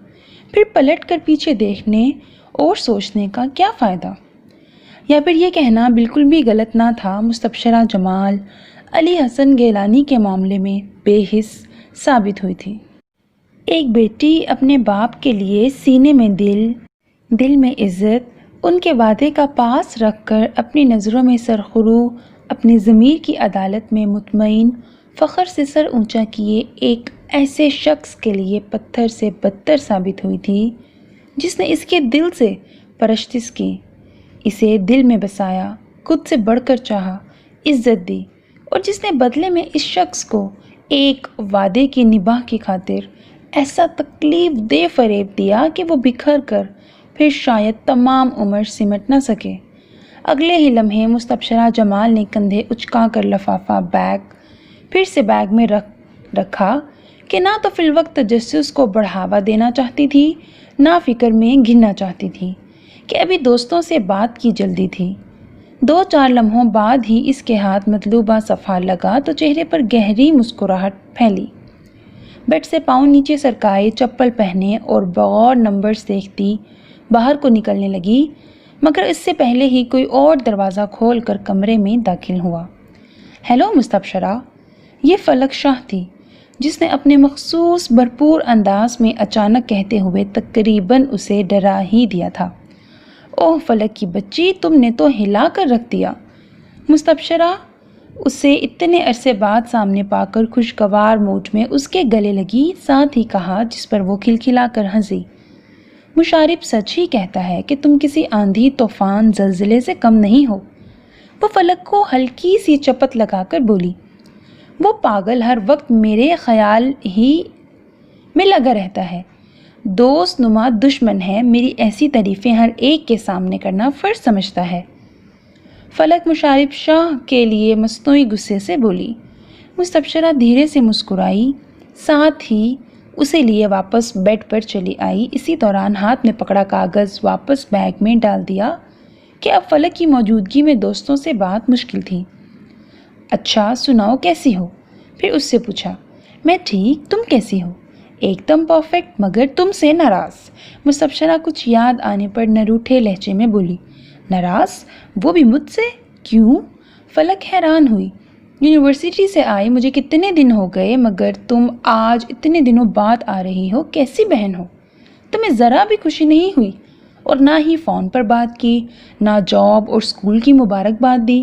پھر پلٹ کر پیچھے دیکھنے اور سوچنے کا کیا فائدہ؟ یا پھر یہ کہنا بالکل بھی غلط نہ تھا، مستبشرہ جمال علی حسن گیلانی کے معاملے میں بے حس ثابت ہوئی تھی۔ ایک بیٹی اپنے باپ کے لیے سینے میں دل میں عزت، ان کے وعدے کا پاس رکھ کر اپنی نظروں میں سرخرو، اپنی ضمیر کی عدالت میں مطمئن، فخر سے سر اونچا کیے ایک ایسے شخص کے لیے پتھر سے بدتر ثابت ہوئی تھی جس نے اس کے دل سے پرستش کی، اسے دل میں بسایا، خود سے بڑھ کر چاہا، عزت دی، اور جس نے بدلے میں اس شخص کو ایک وعدے کی نباہ کی خاطر ایسا تکلیف دہ فریب دیا کہ وہ بکھر کر پھر شاید تمام عمر سمٹ نہ سکے۔ اگلے ہی لمحے مستبشرہ جمال نے کندھے اچکا کر لفافہ پھر سے بیگ میں رکھا کہ نہ تو فی الوقت تجسس کو بڑھاوا دینا چاہتی تھی، نہ فکر میں گھننا چاہتی تھی کہ ابھی دوستوں سے بات کی جلدی تھی۔ 2-4 لمحوں بعد ہی اس کے ہاتھ مطلوبہ صفحہ لگا تو چہرے پر گہری مسکراہٹ پھیلی۔ بیڈ سے پاؤں نیچے سرکائے، چپل پہنے اور بغور نمبرز دیکھتی باہر کو نکلنے لگی، مگر اس سے پہلے ہی کوئی اور دروازہ کھول کر کمرے میں داخل ہوا۔ ہیلو مستبشرہ، یہ فلک شاہ تھی، جس نے اپنے مخصوص بھرپور انداز میں اچانک کہتے ہوئے تقریباً اسے ڈرا ہی دیا تھا۔ اوہ فلک کی بچی، تم نے تو ہلا کر رکھ دیا۔ مستبشرہ اسے اتنے عرصے بعد سامنے پا کر خوشگوار موڈ میں اس کے گلے لگی، ساتھ ہی کہا جس پر وہ کھلکھلا کر ہنسی، مشارب سچ ہی کہتا ہے کہ تم کسی آندھی، طوفان، زلزلے سے کم نہیں ہو۔ وہ فلک کو ہلکی سی چپت لگا کر بولی، وہ پاگل ہر وقت میرے خیال ہی میں لگا رہتا ہے، دوست نما دشمن ہے، میری ایسی تعریفیں ہر ایک کے سامنے کرنا فرض سمجھتا ہے۔ فلک مشارب شاہ کے لیے مصنوعی غصے سے بولی۔ مستبشرہ دھیرے سے مسکرائی، ساتھ ہی اسے لیے واپس بیڈ پر چلی آئی۔ اسی دوران ہاتھ میں پکڑا کاغذ واپس بیگ میں ڈال دیا کہ اب فلک کی موجودگی میں دوستوں سے بات مشکل تھی۔ اچھا سناؤ، کیسی ہو؟ پھر اس سے پوچھا۔ میں ٹھیک، تم کیسی ہو؟ ایک دم پرفیکٹ، مگر تم سے ناراض۔ مستبشرہ کچھ یاد آنے پر نروٹھے لہجے میں بولی۔ ناراض؟ وہ بھی مجھ سے؟ کیوں؟ فلک حیران ہوئی۔ یونیورسٹی سے آئے مجھے کتنے دن ہو گئے، مگر تم آج اتنے دنوں بعد آ رہی ہو، کیسی بہن ہو؟ تمہیں ذرا بھی خوشی نہیں ہوئی؟ اور نہ ہی فون پر بات کی، نہ جاب اور اسکول کی مبارکباد دی۔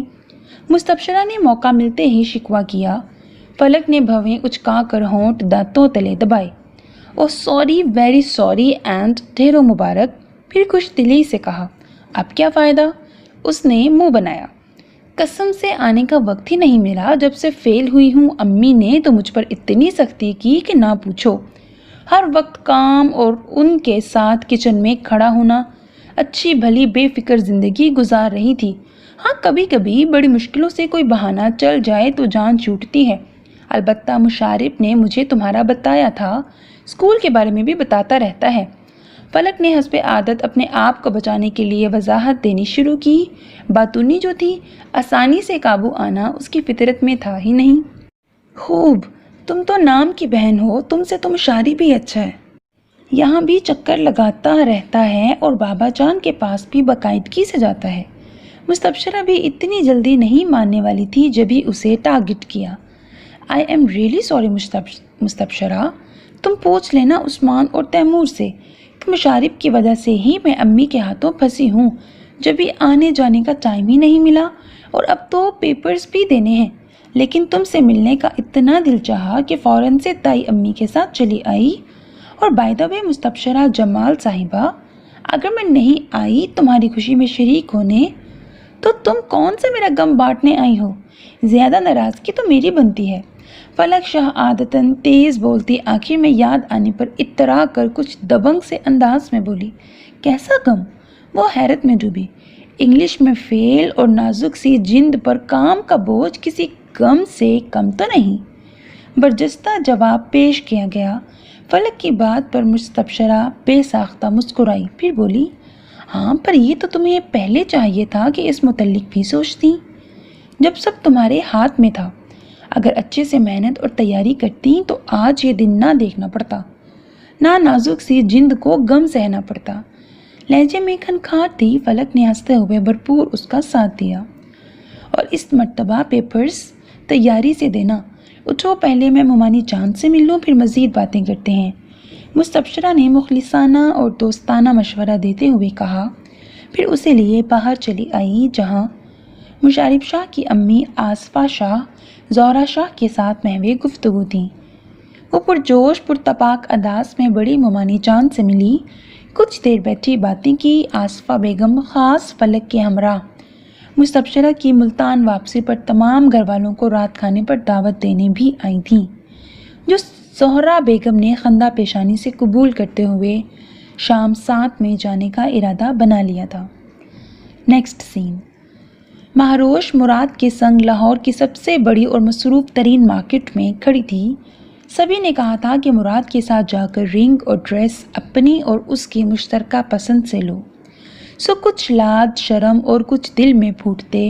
مستبشرہ نے موقع ملتے ہی شکوہ کیا۔ فلک نے بھویں اچکا کر ہونٹ دانتوں تلے دبائے۔ اوہ سوری، ویری سوری اینڈ ڈھیروں مبارک۔ پھر خوش دلی سے کہا، اب کیا فائدہ؟ اس نے منہ بنایا۔ قسم سے آنے کا وقت ہی نہیں ملا، جب سے فیل ہوئی ہوں۔ امی نے تو مجھ پر اتنی سختی کی کہ نہ پوچھو، ہر وقت کام اور ان کے ساتھ کچن میں کھڑا ہونا۔ اچھی بھلی بے فکر زندگی گزار رہی تھی۔ ہاں کبھی کبھی بڑی مشکلوں سے کوئی بہانہ چل جائے تو جان چھوٹتی ہے۔ البتہ مشارب نے مجھے تمہارا بتایا تھا، اسکول کے بارے میں بھی بتاتا رہتا ہے۔ فلک نے حسب عادت اپنے آپ کو بچانے کے لیے وضاحت دینی شروع کی۔ باتونی جو تھی، آسانی سے قابو آنا اس کی فطرت میں تھا ہی نہیں۔ خوب، تم تو نام کی بہن ہو، تم سے تو مشارب بھی اچھا ہے، یہاں بھی چکر لگاتا رہتا ہے اور بابا جان کے پاس بھی باقاعدگی سے جاتا ہے۔ مستبشرہ بھی اتنی جلدی نہیں ماننے والی تھی جب ہی اسے ٹارگٹ کیا۔ آئی ایم ریئلی سوری مستبشرہ، تم پوچھ لینا عثمان اور تیمور سے کہ مشارب کی وجہ سے ہی میں امی کے ہاتھوں پھنسی ہوں، جب بھی آنے جانے کا ٹائم ہی نہیں ملا، اور اب تو پیپرز بھی دینے ہیں۔ لیکن تم سے ملنے کا اتنا دل چاہا کہ فوراً سے تائی امی کے ساتھ چلی آئی۔ اور بائی دا وے مستبشرہ جمال صاحبہ، اگر میں نہیں آئی تمہاری خوشی میں شریک ہونے تو تم کون سے میرا غم بانٹنے آئی ہو؟ زیادہ ناراضگی تو میری بنتی ہے۔ فلک شاہ عادتاً تیز بولتی آخر میں یاد آنے پر اترا کر کچھ دبنگ سے انداز میں بولی، کیسا غم؟ وہ حیرت میں ڈوبی۔ انگلش میں فیل اور نازک سی جند پر کام کا بوجھ کسی غم سے کم تو نہیں، برجستہ جواب پیش کیا گیا۔ فلک کی بات پر مستبشرہ بے ساختہ مسکرائی، پھر بولی، ہاں پر یہ تو تمہیں پہلے چاہیے تھا کہ اس متعلق بھی سوچتی، جب سب تمہارے ہاتھ میں تھا۔ اگر اچھے سے محنت اور تیاری کرتی تو آج یہ دن نہ دیکھنا پڑتا، نہ نازک سی جند کو غم سہنا پڑتا۔ لہجے میں کھنکھار تھی۔ فلک نے ہنستے ہوئے بھرپور اس کا ساتھ دیا۔ اور اس مرتبہ پیپرز تیاری سے دینا۔ اٹھو، پہلے میں ممانی چاند سے مل لوں، پھر مزید باتیں کرتے ہیں، مستبشرہ نے مخلصانہ اور دوستانہ مشورہ دیتے ہوئے کہا، پھر اسے لیے باہر چلی آئی جہاں مشارف شاہ کی امی آصفہ شاہ زہرہ شاہ کے ساتھ محو گفتگو تھیں۔ وہ پرجوش پرتپاک انداز میں بڑی ممانی چاند سے ملی، کچھ دیر بیٹھی باتیں کی۔ آصفہ بیگم خاص فلک کے ہمراہ مستبشرہ کی ملتان واپسی پر تمام گھر والوں کو رات کھانے پر دعوت دینے بھی آئی تھیں، جو زہرہ بیگم نے خندہ پیشانی سے قبول کرتے ہوئے شام 7 میں جانے کا ارادہ بنا لیا تھا۔ نیکسٹ سین۔ مہروش مراد کے سنگ لاہور کی سب سے بڑی اور مصروف ترین مارکیٹ میں کھڑی تھی۔ سبھی نے کہا تھا کہ مراد کے ساتھ جا کر رنگ اور ڈریس اپنی اور اس کی مشترکہ پسند سے لو۔ سو کچھ لاج شرم اور کچھ دل میں پھوٹتے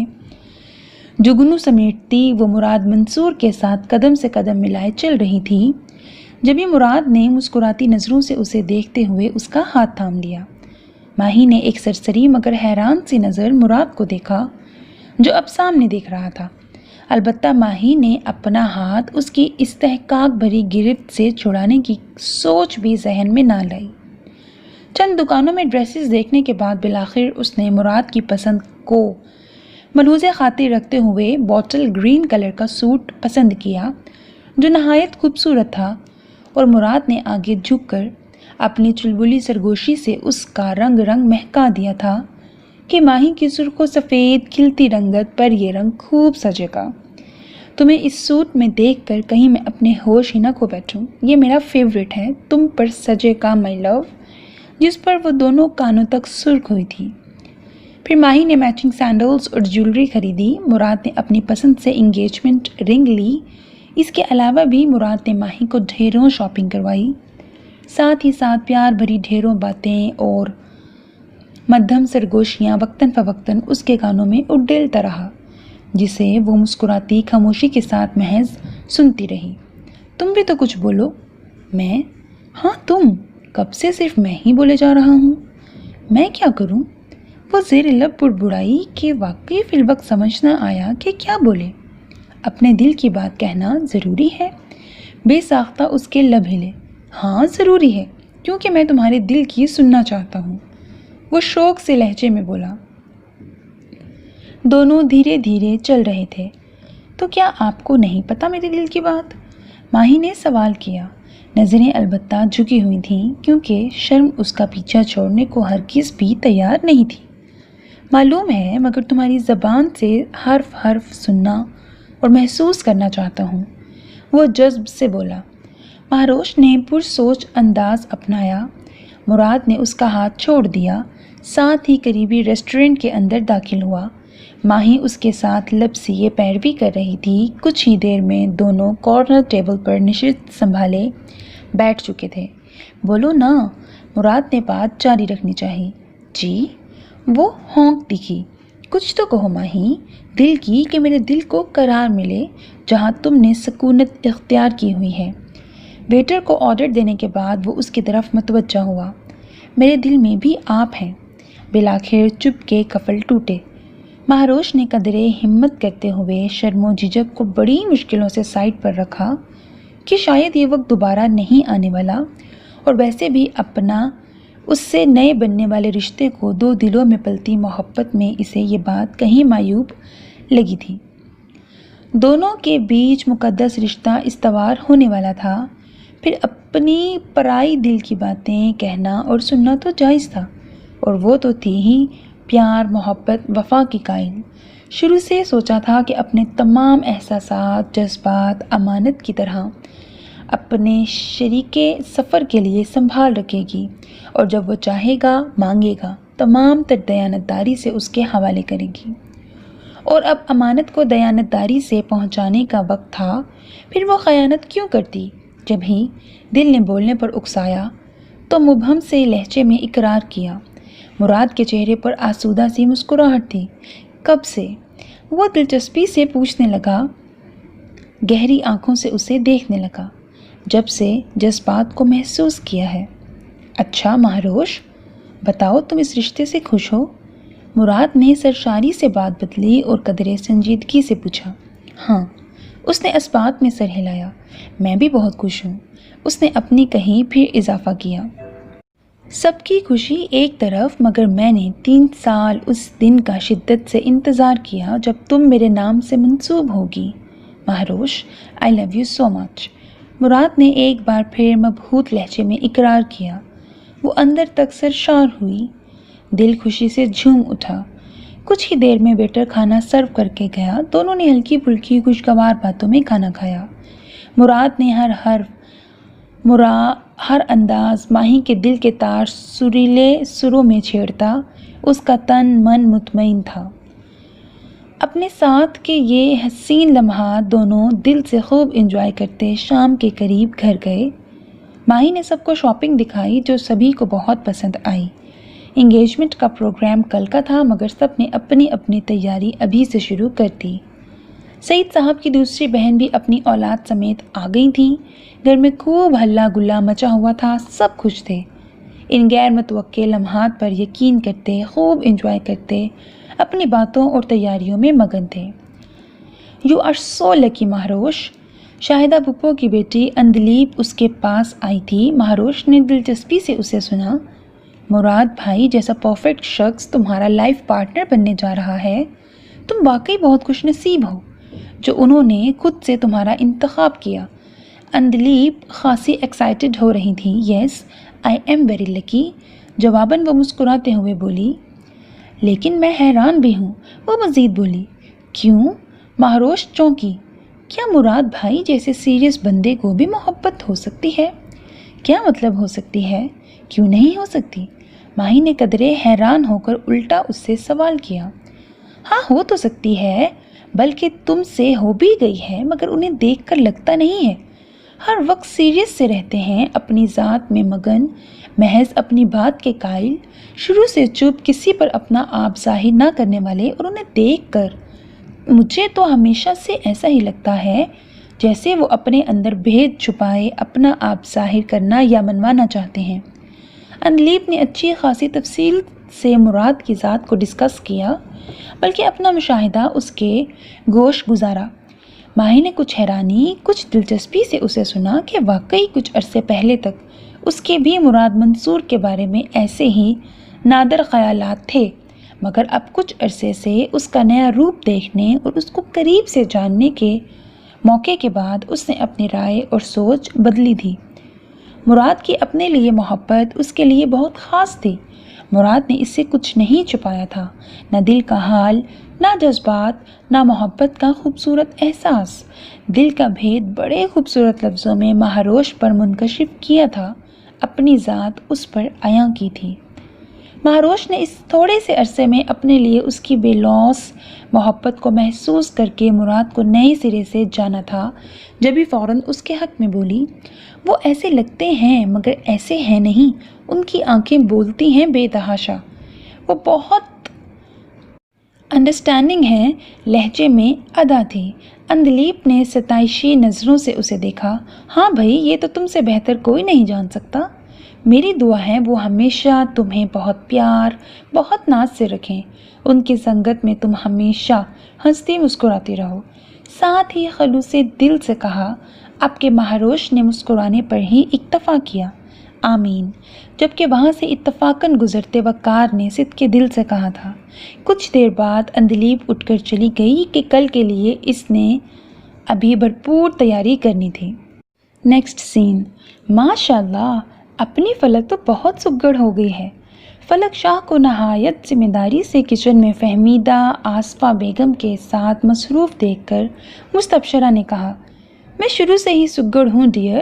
جگنو سمیٹتی وہ مراد منصور کے ساتھ قدم سے قدم ملائے چل رہی تھی، جبھی مراد نے مسکراتی نظروں سے اسے دیکھتے ہوئے اس کا ہاتھ تھام لیا۔ ماہی نے ایک سرسری مگر حیران سی نظر مراد کو دیکھا، جو اب سامنے دیکھ رہا تھا۔ البتہ ماہی نے اپنا ہاتھ اس کی استحقاق بھری گرفت سے چھڑانے کی سوچ بھی ذہن میں نہ لائی۔ چند دکانوں میں ڈریسز دیکھنے کے بعد بالآخر اس نے مراد کی پسند کو ملحوظ خاطر رکھتے ہوئے بوٹل گرین کلر کا سوٹ پسند کیا، جو نہایت خوبصورت تھا، اور مراد نے آگے جھک کر اپنی چلبلی سرگوشی سے اس کا رنگ مہکا دیا تھا کہ ماہی کی سرخ و سفید کھلتی رنگت پر یہ رنگ خوب سجے گا۔ تمہیں اس سوٹ میں دیکھ کر کہیں میں اپنے ہوش ہی نہ کھو بیٹھوں، یہ میرا فیوریٹ ہے، تم پر سجے گا مائی لو، جس پر وہ دونوں کانوں تک سرخ ہوئی تھی۔ پھر ماہی نے میچنگ سینڈلز اور جیولری خریدی۔ مراد نے اپنی پسند سے انگیجمنٹ رنگ لی۔ اس کے علاوہ بھی مراد نے ماہی کو ڈھیروں شاپنگ کروائی، ساتھ ہی ساتھ پیار بھری ڈھیروں باتیں اور مدھم سرگوشیاں وقتاً فوقتاً اس کے کانوں میں اڈیلتا رہا، جسے وہ مسکراتی خاموشی کے ساتھ محض سنتی رہی۔ تم بھی تو کچھ بولو۔ میں؟ ہاں تم، کب سے صرف میں ہی بولے جا رہا ہوں۔ میں کیا کروں؟ وہ زیر لب بڑبڑائی کہ واقعی فی الوقت سمجھ نہ آیا کہ کیا بولے۔ اپنے دل کی بات کہنا ضروری ہے؟ بے ساختہ اس کے لب ہلے۔ ہاں ضروری ہے، کیونکہ میں تمہارے دل کی سننا چاہتا ہوں، وہ شوق سے لہجے میں بولا۔ دونوں دھیرے دھیرے چل رہے تھے۔ تو کیا آپ کو نہیں پتا میرے دل کی بات؟ ماہی نے سوال کیا۔ نظریں البتہ جھکی ہوئی تھیں، کیونکہ شرم اس کا پیچھا چھوڑنے کو ہرگز بھی تیار نہیں تھی۔ معلوم ہے، مگر تمہاری زبان سے حرف سننا اور محسوس کرنا چاہتا ہوں، وہ جذب سے بولا۔ مہروش نے پرسوچ انداز اپنایا۔ مراد نے اس کا ہاتھ چھوڑ دیا، ساتھ ہی قریبی ریسٹورنٹ کے اندر داخل ہوا۔ ماہی اس کے ساتھ لب سیے پیروی کر رہی تھی۔ کچھ ہی دیر میں دونوں کارنر ٹیبل پر نشست سنبھالے بیٹھ چکے تھے۔ بولو نا، مراد نے بات جاری رکھنی چاہی۔ جی؟ وہ ہونک دکھی۔ کچھ تو کہو ماہی، دل کی، کہ میرے دل کو قرار ملے جہاں تم نے سکونت اختیار کی ہوئی ہے۔ ویٹر کو آرڈر دینے کے بعد وہ اس کی طرف متوجہ ہوا۔ میرے دل میں بھی آپ ہیں۔ بالآخر چپ کے قفل ٹوٹے۔ مہروش نے قدرے ہمت کرتے ہوئے شرم و جھجک کو بڑی مشکلوں سے سائڈ پر رکھا کہ شاید یہ وقت دوبارہ نہیں آنے والا، اور ویسے بھی اپنا اس سے نئے بننے والے رشتے کو دو دلوں میں پلتی محبت میں اسے یہ بات کہیں معیوب لگی تھی۔ دونوں کے بیچ مقدس رشتہ استوار ہونے والا تھا، پھر اپنی پرائی دل کی باتیں کہنا اور سننا تو جائز تھا، اور وہ تو تھی ہی پیار، محبت، وفا کی قائل۔ شروع سے سوچا تھا کہ اپنے تمام احساسات، جذبات امانت کی طرح اپنے شریک سفر کے لیے سنبھال رکھے گی اور جب وہ چاہے گا مانگے گا تمام تر دیانتداری سے اس کے حوالے کرے گی۔ اور اب امانت کو دیانتداری سے پہنچانے کا وقت تھا، پھر وہ خیانت کیوں کرتی؟ جب ہی دل نے بولنے پر اکسایا تو مبہم سے لہجے میں اقرار کیا۔ مراد کے چہرے پر آسودہ سی مسکراہٹ تھی۔ کب سے؟ وہ دلچسپی سے پوچھنے لگا، گہری آنکھوں سے اسے دیکھنے لگا۔ جب سے جذبات کو محسوس کیا ہے۔ اچھا مہروش، بتاؤ تم اس رشتے سے خوش ہو؟ مراد نے سرشاری سے بات بدلی اور قدرے سنجیدگی سے پوچھا۔ ہاں، اس نے اسبات میں سر ہلایا۔ میں بھی بہت خوش ہوں، اس نے اپنی کہیں پھر اضافہ کیا۔ سب کی خوشی ایک طرف، مگر میں نے 3 سال اس دن کا شدت سے انتظار کیا جب تم میرے نام سے منسوب ہوگی۔ Mehrosh, I love you so much۔ مراد نے ایک بار پھر مبہوت لہجے میں اقرار کیا۔ وہ اندر تک سرشار ہوئی، دل خوشی سے جھوم اٹھا۔ کچھ ہی دیر میں ویٹر کھانا سرو کر کے گیا۔ دونوں نے ہلکی پھلکی خوشگوار باتوں میں کھانا کھایا۔ مراد نے ہر حرف، ہر انداز ماہی کے دل کے تار سریلے سروں میں چھیڑتا۔ اس کا تن من مطمئن تھا اپنے ساتھ کہ یہ حسین لمحات دونوں دل سے خوب انجوائے کرتے۔ شام کے قریب گھر گئے۔ ماہی نے سب کو شاپنگ دکھائی جو سبھی کو بہت پسند آئی۔ انگیجمنٹ کا پروگرام کل کا تھا مگر سب نے اپنی اپنی تیاری ابھی سے شروع کر دی۔ سعید صاحب کی دوسری بہن بھی اپنی اولاد سمیت آ گئی تھیں۔ گھر میں خوب ہلا گلا مچا ہوا تھا، سب خوش تھے۔ ان غیر متوقع لمحات پر یقین کرتے، خوب انجوائے کرتے، اپنی باتوں اور تیاریوں میں مگن تھے۔ یو آر سو لکی مہروش۔ شاہدہ پھپھو کی بیٹی اندلیپ اس کے پاس آئی تھی۔ مہروش نے دلچسپی سے اسے سنا۔ مراد بھائی جیسا پرفیکٹ شخص تمہارا لائف پارٹنر بننے جا رہا ہے۔ تم واقعی بہت خوش نصیب ہو جو انہوں نے خود سے تمہارا انتخاب کیا۔ اندلیپ خاصی ایکسائٹڈ ہو رہی تھی۔ یس آئی ایم ویری لکی، جواباً وہ مسکراتے ہوئے بولی۔ لیکن میں حیران بھی ہوں، وہ مزید بولی۔ کیوں؟ مہروش چونکی۔ کیا مراد بھائی جیسے سیریس بندے کو بھی محبت ہو سکتی ہے؟ کیا مطلب ہو سکتی ہے؟ کیوں نہیں ہو سکتی؟ ماہی نے قدرے حیران ہو کر الٹا اس سے سوال کیا۔ ہاں ہو تو سکتی ہے، بلکہ تم سے ہو بھی گئی ہے، مگر انہیں دیکھ کر لگتا نہیں ہے۔ ہر وقت سیریس سے رہتے ہیں، اپنی ذات میں مگن، محض اپنی بات کے قائل، شروع سے چپ، کسی پر اپنا آپ ظاہر نہ کرنے والے۔ اور انہیں دیکھ کر مجھے تو ہمیشہ سے ایسا ہی لگتا ہے جیسے وہ اپنے اندر بھید چھپائے اپنا آپ ظاہر کرنا یا منوانا چاہتے ہیں۔ اندلیپ نے اچھی خاصی تفصیل سے مراد کی ذات کو ڈسکس کیا، بلکہ اپنا مشاہدہ اس کے گوش گزارا۔ ماہی نے کچھ حیرانی، کچھ دلچسپی سے اسے سنا کہ واقعی کچھ عرصے پہلے تک اس کے بھی مراد منصور کے بارے میں ایسے ہی نادر خیالات تھے، مگر اب کچھ عرصے سے اس کا نیا روپ دیکھنے اور اس کو قریب سے جاننے کے موقع کے بعد اس نے اپنی رائے اور سوچ بدلی تھی۔ مراد کی اپنے لیے محبت اس کے لیے بہت خاص تھی۔ مراد نے اس سے کچھ نہیں چھپایا تھا، نہ دل کا حال، نہ جذبات، نہ محبت کا خوبصورت احساس۔ دل کا بھید بڑے خوبصورت لفظوں میں مہروش پر منکشف کیا تھا، اپنی ذات اس پر عیاں کی تھی۔ مہروش نے اس تھوڑے سے عرصے میں اپنے لیے اس کی بے لوث محبت کو محسوس کر کے مراد کو نئے سرے سے جانا تھا۔ جبھی فوراً اس کے حق میں بولی، وہ ایسے لگتے ہیں مگر ایسے ہیں نہیں، ان کی آنکھیں بولتی ہیں بے تحاشا، وہ بہت انڈرسٹینڈنگ ہیں۔ لہجے میں ادا تھی۔ اندلیپ نے ستائشی نظروں سے اسے دیکھا۔ ہاں بھائی، یہ تو تم سے بہتر کوئی نہیں جان سکتا۔ میری دعا ہے وہ ہمیشہ تمہیں بہت پیار، بہت ناز سے رکھیں، ان کی سنگت میں تم ہمیشہ ہنستی مسکراتی رہو۔ ساتھ ہی خلوص دل سے کہا۔ اب کے مہروش نے مسکرانے پر ہی اکتفا کیا۔ آمین۔ جبکہ وہاں سے اتفاقاً گزرتے وقار نے صدق کے دل سے کہا تھا۔ کچھ دیر بعد اندلیپ اٹھ کر چلی گئی کہ کل کے لیے اس نے ابھی بھرپور تیاری کرنی تھی۔ نیکسٹ سین۔ ماشاءاللہ، اپنی فلک تو بہت سگڑ ہو گئی ہے۔ فلک شاہ کو نہایت ذمہ داری سے کچن میں فہمیدہ آصفہ بیگم کے ساتھ مصروف دیکھ کر مستبشرہ نے کہا، میں شروع سے ہی سگڑ ہوں ڈیئر،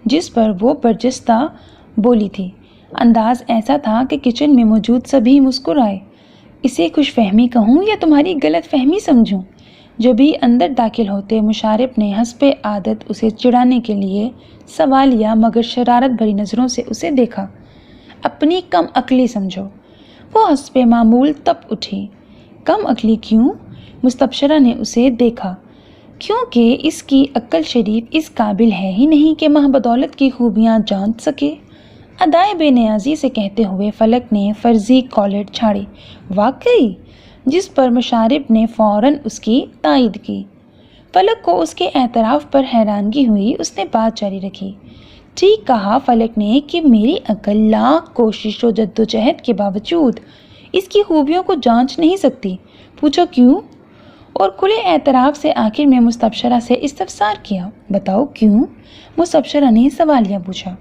جس پر وہ برجستہ بولی تھی۔ انداز ایسا تھا کہ کچن میں موجود سبھی مسکرائے۔ اسے خوش فہمی کہوں یا تمہاری غلط فہمی سمجھوں؟ جب ہی اندر داخل ہوتے مشارف نے حسب عادت اسے چڑھانے کے لیے سوالیہ مگر شرارت بھری نظروں سے اسے دیکھا۔ اپنی کم عقلی سمجھو۔ وہ حسب معمول تپ اٹھی۔ کم عقلی کیوں؟ مستبشرہ نے اسے دیکھا۔ کیونکہ اس کی عقل شریف اس قابل ہے ہی نہیں کہ ماہ بدولت کی خوبیاں جان سکے۔ ادائے بے نیازی سے کہتے ہوئے فلک نے فرضی کالر چھاڑی۔ واقعی؟ جس پر مشارف نے فوراً اس کی تائید کی۔ فلک کو اس کے اعتراف پر حیرانگی ہوئی۔ اس نے بات جاری رکھی، ٹھیک کہا فلک نے کہ میری عقل لاکھ کوشش و جدوجہد کے باوجود اس کی خوبیوں کو جانچ نہیں سکتی۔ پوچھو کیوں؟ اور کھلے اعتراف سے آخر میں مستبشرہ سے استفسار کیا، بتاؤ کیوں؟ مستبشرہ نے سوالیہ پوچھا۔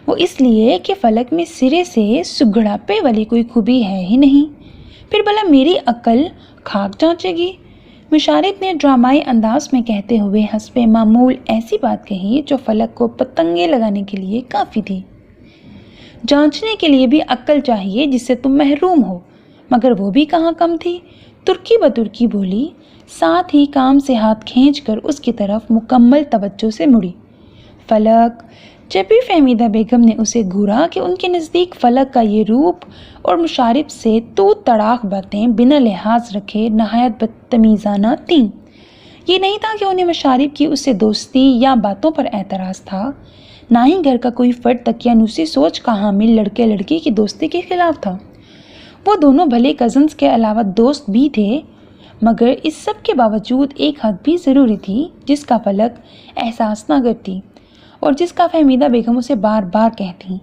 وہ اس لیے کہ فلک میں سرے سے سگڑاپے والی کوئی خوبی ہے ہی نہیں۔ پھر بھلا میری عقل خاک جانچے گی؟ مشارف نے ڈرامائی انداز میں کہتے ہوئے حسب معمول ایسی بات کہی جو فلک کو پتنگے لگانے کے لیے کافی تھی۔ جانچنے کے لیے بھی عقل چاہیے جس سے تم محروم ہو، مگر وہ بھی کہاں کم تھی۔ ترکی بترکی بولی، ساتھ ہی کام سے ہاتھ کھینچ کر اس کی طرف مکمل توجہ سے مڑی۔ فلک، جب بھی فہمیدہ بیگم نے اسے گھورا کہ ان کے نزدیک فلک کا یہ روپ اور مشارف سے تو تڑاک باتیں بنا لحاظ رکھے نہایت بدتمیزانہ تھیں۔ یہ نہیں تھا کہ انہیں مشارف کی اس سے دوستی یا باتوں پر اعتراض تھا، نہ ہی گھر کا کوئی فرد تقیانوسی سوچ کا حامل لڑکے لڑکی کی دوستی کے خلاف تھا۔ وہ دونوں بھلے کزنز کے علاوہ دوست بھی تھے، مگر اس سب کے باوجود ایک حد بھی ضروری تھی جس کا فلک احساس نہ کرتی اور جس کا فہمیدہ بیگم اسے بار بار کہتی،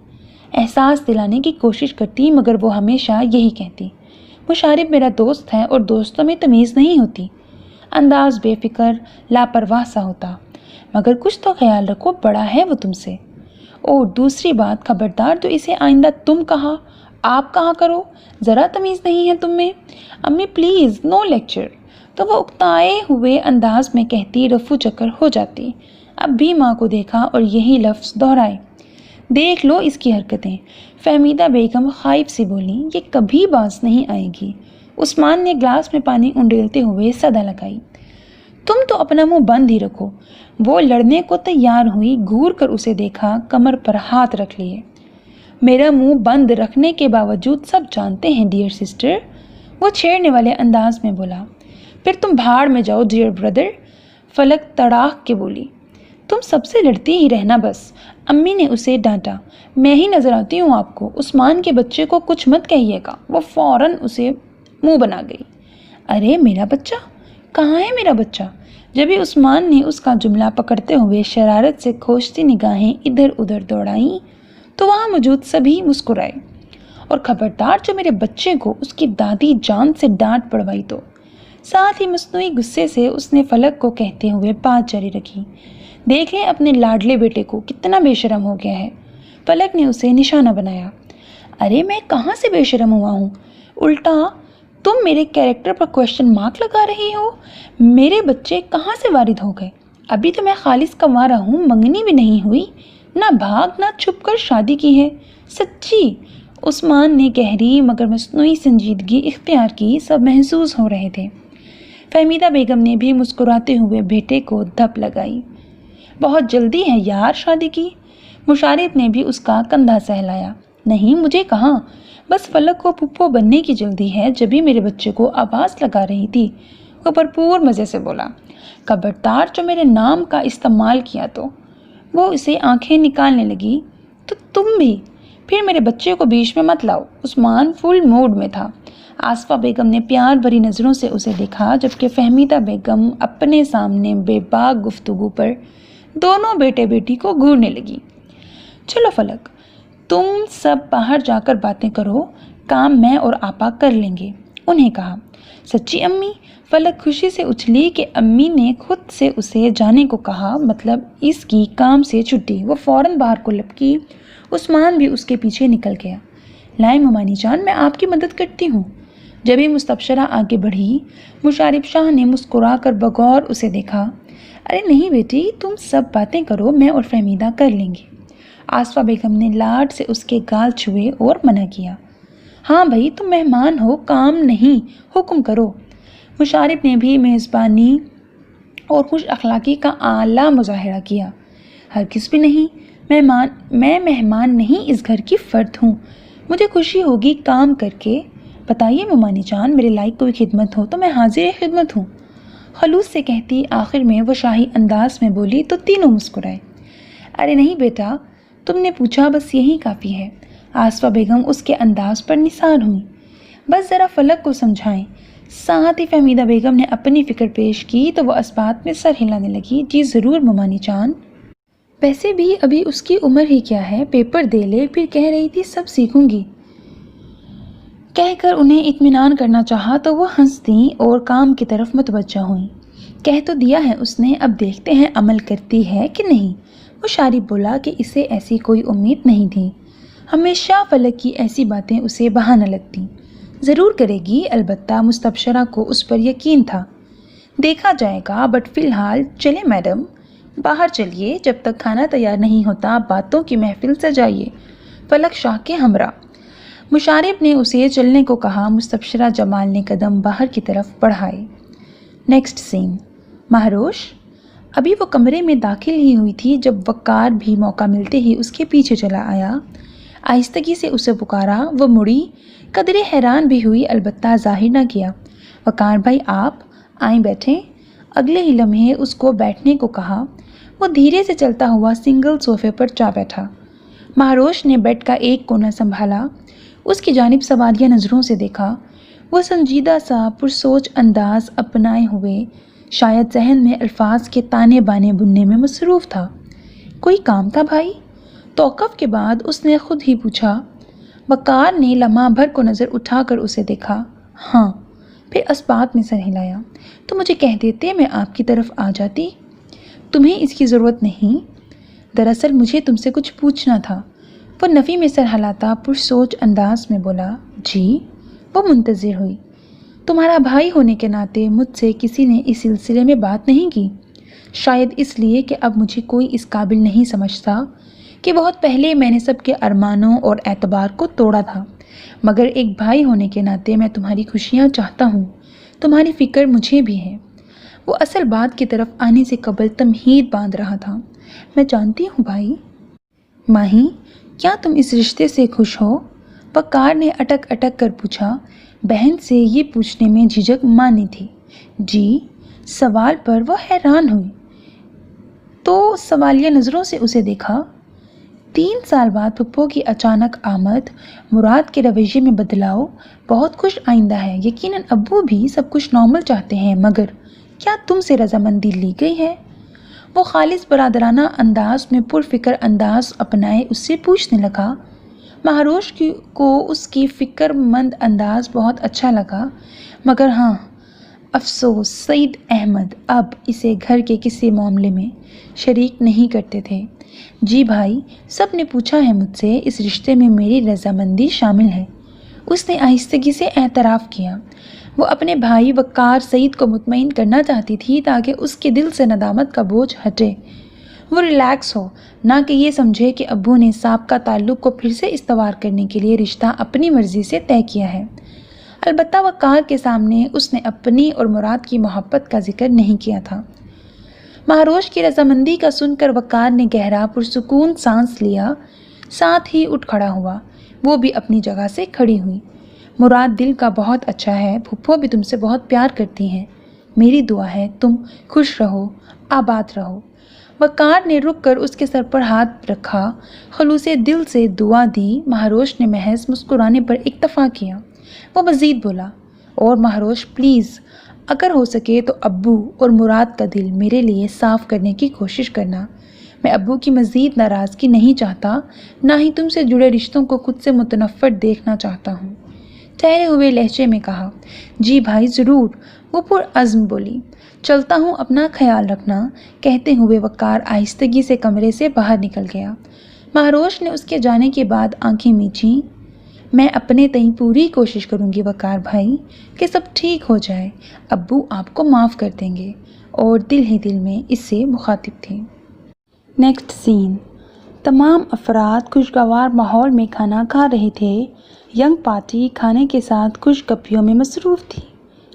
احساس دلانے کی کوشش کرتی، مگر وہ ہمیشہ یہی کہتی، مشارف میرا دوست ہے اور دوستوں میں تمیز نہیں ہوتی۔ انداز بے فکر لاپرواہ سا ہوتا، مگر کچھ تو خیال رکھو، بڑا ہے وہ تم سے۔ اور دوسری بات، خبردار تو اسے آئندہ تم کہا آپ کہا کرو، ذرا تمیز نہیں ہے تم میں۔ امی پلیز نو لیکچر، تو وہ اکتائے ہوئے انداز میں کہتی، رفو چکر ہو جاتی۔ اب بھی ماں کو دیکھا اور یہی لفظ دہرائے، دیکھ لو اس کی حرکتیں۔ فہمیدہ بیگم خائف سی بولی، یہ کبھی باز نہیں آئے گی۔ عثمان نے گلاس میں پانی انڈیلتے ہوئے صدا لگائی، تم تو اپنا منہ بند ہی رکھو۔ وہ لڑنے کو تیار ہوئی، گھور کر اسے دیکھا، کمر پر ہاتھ رکھ لیے۔ میرا منہ بند رکھنے کے باوجود سب جانتے ہیں ڈیئر سسٹر، وہ چھیڑنے والے انداز میں بولا۔ پھر تم بھاڑ میں جاؤ ڈیئر بردر، فلک تڑاک کے بولی، تم سب سے لڑتی ہی رہنا بس۔ امی نے اسے ڈانٹا، میں ہی نظر آتی ہوں آپ کو، عثمان کے بچے کو کچھ مت کہیے گا۔ وہ فوراً اسے منہ بنا گئی۔ ارے میرا بچہ کہاں ہے؟ میرا بچہ؟ جب ہی عثمان نے اس کا جملہ پکڑتے ہوئے شرارت سے کھوجتی نگاہیں ادھر ادھر دوڑائیں تو وہاں موجود سبھی مسکرائے۔ اور خبردار جو میرے بچے کو اس کی دادی جان سے ڈانٹ پڑوائی تو۔ ساتھ ہی مصنوعی غصے سے اس نے فلک کو کہتے ہوئے بات جاری رکھی، دیکھ لیں اپنے لاڈلے بیٹے کو کتنا بے شرم ہو گیا ہے۔ فلک نے اسے نشانہ بنایا۔ ارے میں کہاں سے بے شرم ہوا ہوں؟ الٹا تم میرے کیریکٹر پر کوشچن مارک لگا رہی ہو۔ میرے بچے کہاں سے وارد ہو گئے؟ ابھی تو میں خالص کنوارا ہوں، منگنی بھی نہیں ہوئی، نہ بھاگ نہ چھپ کر شادی کی ہے۔ سچی؟ عثمان نے گہری مگر مصنوعی سنجیدگی اختیار کی، سب محظوظ ہو رہے تھے۔ فہمیدہ بیگم نے بھی مسکراتے ہوئے بیٹے کو دھپ لگائی۔ بہت جلدی ہے یار شادی کی؟ مشارف نے بھی اس کا کندھا سہلایا۔ نہیں مجھے کہاں، بس فلک کو پھپھو بننے کی جلدی ہے۔ جب بھی میرے بچے کو آواز لگا رہی تھی وہ بھرپور مزے سے بولا، خبردار جو میرے نام کا استعمال کیا تو۔ وہ اسے آنکھیں نکالنے لگی، تو تم بھی؟ پھر میرے بچے کو بیچ میں مت لاؤ۔ عثمان فل موڈ میں تھا۔ آصفہ بیگم نے پیار بھری نظروں سے اسے دیکھا، جبکہ فہمیدہ بیگم اپنے سامنے بے باک گفتگو پر دونوں بیٹے بیٹی کو گھورنے لگی۔ چلو فلک، تم سب باہر جا کر باتیں کرو، کام میں اور آپا کر لیں گے، انہیں کہا۔ سچی امی؟ فلک خوشی سے اچھلی کہ امی نے خود سے اسے جانے کو کہا، مطلب اس کی کام سے چھٹی۔ وہ فوراً باہر کو لپکی، عثمان بھی اس کے پیچھے نکل گیا۔ لائیں ممانی جان، میں آپ کی مدد کرتی ہوں۔ جب ہی مستبشرہ آگے بڑھی، مشارف شاہ نے مسکرا کر بغور اسے دیکھا۔ ارے نہیں بیٹی، تم سب باتیں کرو، میں اور فہمیدہ کر لیں گے۔ آصفہ بیگم نے لاڈ سے اس کے گال چھوئے اور منع کیا۔ ہاں بھائی، تم مہمان ہو، کام نہیں، حکم کرو۔ مشارف نے بھی میزبانی اور خوش اخلاقی کا اعلیٰ مظاہرہ کیا۔ ہرگز بھی نہیں، میں مہمان نہیں، اس گھر کی فرد ہوں، مجھے خوشی ہوگی کام کر کے۔ بتائیے ممانی جان، میرے لائق کوئی خدمت ہو تو میں حاضر خدمت ہوں، خلوص سے کہتی آخر میں وہ شاہی انداز میں بولی تو تینوں مسکرائے۔ ارے نہیں بیٹا، تم نے پوچھا، بس یہی کافی ہے۔ آصفہ بیگم اس کے انداز پر نثار ہوئی۔ بس ذرا فلک کو سمجھائیں۔ ساتھ ہی فہمیدہ بیگم نے اپنی فکر پیش کی تو وہ اس بات میں سر ہلانے لگی۔ جی ضرور ممانی جان، ویسے بھی ابھی اس کی عمر ہی کیا ہے، پیپر دے لے، پھر کہہ رہی تھی سب سیکھوں گی۔ کہہ کر انہیں اطمینان کرنا چاہا تو وہ ہنس دیں اور کام کی طرف متوجہ ہوئیں۔ کہہ تو دیا ہے اس نے، اب دیکھتے ہیں عمل کرتی ہے کہ نہیں۔ مشارف بولا کہ اسے ایسی کوئی امید نہیں تھی، ہمیشہ فلک کی ایسی باتیں اسے بہانہ لگتی۔ ضرور کرے گی، البتہ مستبشرہ کو اس پر یقین تھا۔ دیکھا جائے گا، بٹ فی الحال چلے میڈم، باہر چلیے، جب تک کھانا تیار نہیں ہوتا باتوں کی محفل سجائیے، فلک شاہ کے ہمراہ۔ مشارف نے اسے چلنے کو کہا۔ مستبشرہ جمال نے قدم باہر کی طرف بڑھائے۔ نیکسٹ سین، مہروش۔ ابھی وہ کمرے میں داخل ہی ہوئی تھی جب وقار بھی موقع ملتے ہی اس کے پیچھے چلا آیا۔ آہستگی سے اسے پکارا۔ وہ مڑی، قدرے حیران بھی ہوئی، البتہ ظاہر نہ کیا۔ وقار بھائی آپ آئیں، بیٹھیں۔ اگلے ہی لمحے اس کو بیٹھنے کو کہا۔ وہ دھیرے سے چلتا ہوا سنگل صوفے پر جا بیٹھا۔ مہروش نے بیڈ کا ایک کونا سنبھالا، اس کی جانب سوالیہ نظروں سے دیکھا۔ وہ سنجیدہ سا پرسوچ انداز اپنائے ہوئے شاید ذہن میں الفاظ کے تانے بانے بننے میں مصروف تھا۔ کوئی کام تھا بھائی؟ توقف کے بعد اس نے خود ہی پوچھا۔ وقار نے لمحہ بھر کو نظر اٹھا کر اسے دیکھا۔ ہاں، پھر اسبات میں سر ہلایا۔ تو مجھے کہہ دیتے، میں آپ کی طرف آ جاتی۔ تمہیں اس کی ضرورت نہیں، دراصل مجھے تم سے کچھ پوچھنا تھا۔ وہ نفی میں سر ہلاتا پرسوچ انداز میں بولا۔ جی؟ وہ منتظر ہوئی۔ تمہارا بھائی ہونے کے ناطے مجھ سے کسی نے اس سلسلے میں بات نہیں کی، شاید اس لیے کہ اب مجھے کوئی اس قابل نہیں سمجھتا کہ بہت پہلے میں نے سب کے ارمانوں اور اعتبار کو توڑا تھا، مگر ایک بھائی ہونے کے ناطے میں تمہاری خوشیاں چاہتا ہوں، تمہاری فکر مجھے بھی ہے۔ وہ اصل بات کی طرف آنے سے قبل تمہید باندھ رہا تھا۔ میں جانتی ہوں بھائی۔ ماہی، کیا تم اس رشتے سے خوش ہو؟ وقار نے اٹک اٹک کر پوچھا۔ بہن سے یہ پوچھنے میں جھجک مانی تھی۔ جی؟ سوال پر وہ حیران ہوئی تو سوالیہ نظروں سے اسے دیکھا۔ 3 سال بعد پھپھو کی اچانک آمد، مراد کے رویے میں بدلاؤ بہت خوش آئندہ ہے۔ یقیناً ابو بھی سب کچھ نارمل چاہتے ہیں، مگر کیا تم سے رضامندی لی گئی ہے؟ وہ خالص برادرانہ انداز میں پرفکر انداز اپنائے اس سے پوچھنے لگا۔ مہروش کو اس کی فکر مند انداز بہت اچھا لگا، مگر ہاں، افسوس سعید احمد اب اسے گھر کے کسی معاملے میں شریک نہیں کرتے تھے۔ جی بھائی، سب نے پوچھا ہے مجھ سے، اس رشتے میں میری رضامندی شامل ہے۔ اس نے آہستگی سے اعتراف کیا۔ وہ اپنے بھائی وقار سعید کو مطمئن کرنا چاہتی تھی تاکہ اس کے دل سے ندامت کا بوجھ ہٹے، وہ ریلیکس ہو، نہ کہ یہ سمجھے کہ ابو نے سابقہ تعلق کو پھر سے استوار کرنے کے لیے رشتہ اپنی مرضی سے طے کیا ہے۔ البتہ وقار کے سامنے اس نے اپنی اور مراد کی محبت کا ذکر نہیں کیا تھا۔ مہروش کی رضامندی کا سن کر وقار نے گہرا پرسکون سانس لیا، ساتھ ہی اٹھ کھڑا ہوا۔ وہ بھی اپنی جگہ سے کھڑی ہوئی۔ مراد دل کا بہت اچھا ہے، پھپھو بھی تم سے بہت پیار کرتی ہیں، میری دعا ہے تم خوش رہو، آباد رہو۔ وقار نے رک کر اس کے سر پر ہاتھ رکھا، خلوص دل سے دعا دی۔ مہروش نے محض مسکرانے پر اکتفا کیا۔ وہ مزید بولا، اور مہروش پلیز، اگر ہو سکے تو ابو اور مراد کا دل میرے لیے صاف کرنے کی کوشش کرنا۔ میں ابو کی مزید ناراضگی نہیں چاہتا، نہ ہی تم سے جڑے رشتوں کو خود سے متنفر دیکھنا چاہتا ہوں۔ ٹھہرے ہوئے لہجے میں کہا۔ جی بھائی ضرور، وہ پرعزم بولی۔ چلتا ہوں، اپنا خیال رکھنا۔ کہتے ہوئے وقار آہستگی سے کمرے سے باہر نکل گیا۔ مہروش نے اس کے جانے کے بعد آنکھیں میچیں۔ میں اپنے تئیں پوری کوشش کروں گی وقار بھائی کہ سب ٹھیک ہو جائے، ابو آپ کو معاف کر دیں گے، اور دل ہی دل میں اس سے مخاطب تھے۔ نیکسٹ سین، تمام افراد خوشگوار ماحول میں کھانا کھا رہے تھے۔ ینگ پارٹی کھانے کے ساتھ خوش گپیوں میں مصروف تھی،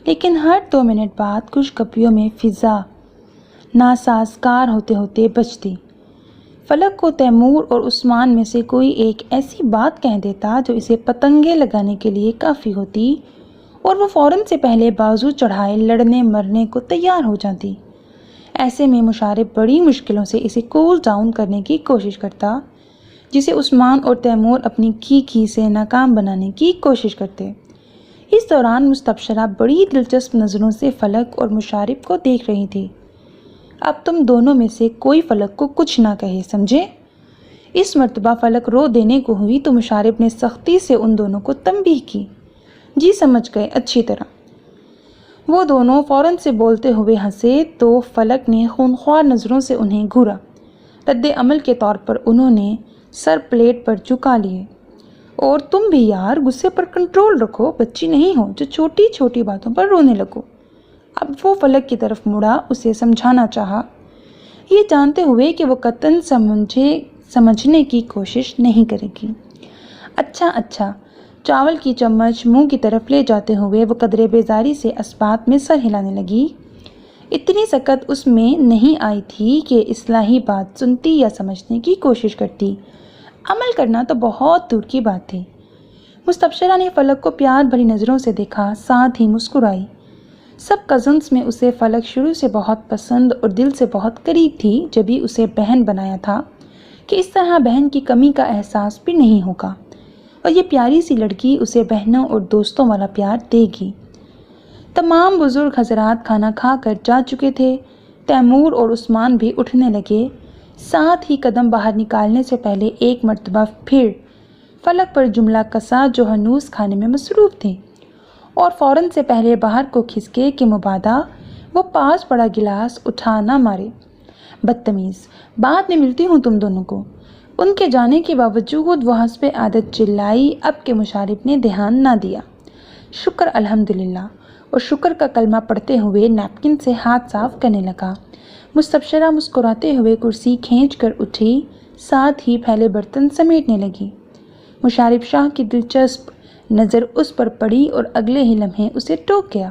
لیکن ہر 2 منٹ بعد خوش گپیوں میں فضا ناسازگار ہوتے ہوتے بچتی۔ فلک کو تیمور اور عثمان میں سے کوئی ایک ایسی بات کہہ دیتا جو اسے پتنگیں لگانے کے لیے کافی ہوتی، اور وہ فوراً سے پہلے بازو چڑھائے لڑنے مرنے کو تیار ہو جاتی۔ ایسے میں مشارف بڑی مشکلوں سے اسے کول ڈاؤن کرنے کی کوشش کرتا، جسے عثمان اور تیمور اپنی کھی سے ناکام بنانے کی کوشش کرتے۔ اس دوران مستبشرہ بڑی دلچسپ نظروں سے فلک اور مشارف کو دیکھ رہی تھی۔ اب تم دونوں میں سے کوئی فلک کو کچھ نہ کہے، سمجھے؟ اس مرتبہ فلک رو دینے کو ہوئی تو مشارف نے سختی سے ان دونوں کو تنبیہ کی۔ جی سمجھ گئے اچھی طرح۔ وہ دونوں فوراً سے بولتے ہوئے ہنسے تو فلک نے خونخوار نظروں سے انہیں گھورا۔ رد عمل کے طور پر انہوں نے سر پلیٹ پر جھکا لیے۔ اور تم بھی یار غصے پر کنٹرول رکھو، بچی نہیں ہو جو چھوٹی چھوٹی باتوں پر رونے لگو۔ اب وہ فلک کی طرف مڑا، اسے سمجھانا چاہا، یہ جانتے ہوئے کہ وہ قطعاً سمجھنے کی کوشش نہیں کرے گی۔ اچھا، چاول کی چمچ منہ کی طرف لے جاتے ہوئے وہ قدرے بیزاری سے اسبات میں سر ہلانے لگی۔ اتنی سکت اس میں نہیں آئی تھی کہ اصلاحی بات سنتی یا سمجھنے کی کوشش کرتی، عمل کرنا تو بہت دور کی بات تھی۔ مستبشرہ نے فلک کو پیار بھری نظروں سے دیکھا، ساتھ ہی مسکرائی۔ سب کزنز میں اسے فلک شروع سے بہت پسند اور دل سے بہت قریب تھی، جبھی اسے بہن بنایا تھا کہ اس طرح بہن کی کمی کا احساس بھی نہیں ہوگا، اور یہ پیاری سی لڑکی اسے بہنوں اور دوستوں والا پیار دے گی۔ تمام بزرگ حضرات کھانا کھا کر جا چکے تھے۔ تیمور اور عثمان بھی اٹھنے لگے، ساتھ ہی قدم باہر نکالنے سے پہلے ایک مرتبہ پھر فلک پر جملہ کسا جو ہنوز کھانے میں مصروف تھے، اور فوراً سے پہلے باہر کو کھسکے کہ مبادا وہ پاس پڑا گلاس اٹھا نہ مارے۔ بدتمیز، بعد میں ملتی ہوں تم دونوں کو۔ ان کے جانے کے باوجود وہ حسب عادت چلائی، اب کہ مشارف نے دھیان نہ دیا۔ شکر الحمدللہ، اور شکر کا کلمہ پڑھتے ہوئے نیپکن سے ہاتھ صاف کرنے لگا۔ مستبشرہ مسکراتے ہوئے کرسی کھینچ کر اٹھی، ساتھ ہی پھیلے برتن سمیٹنے لگی۔ مشارف شاہ کی دلچسپ نظر اس پر پڑی اور اگلے ہی لمحے اسے ٹوک گیا۔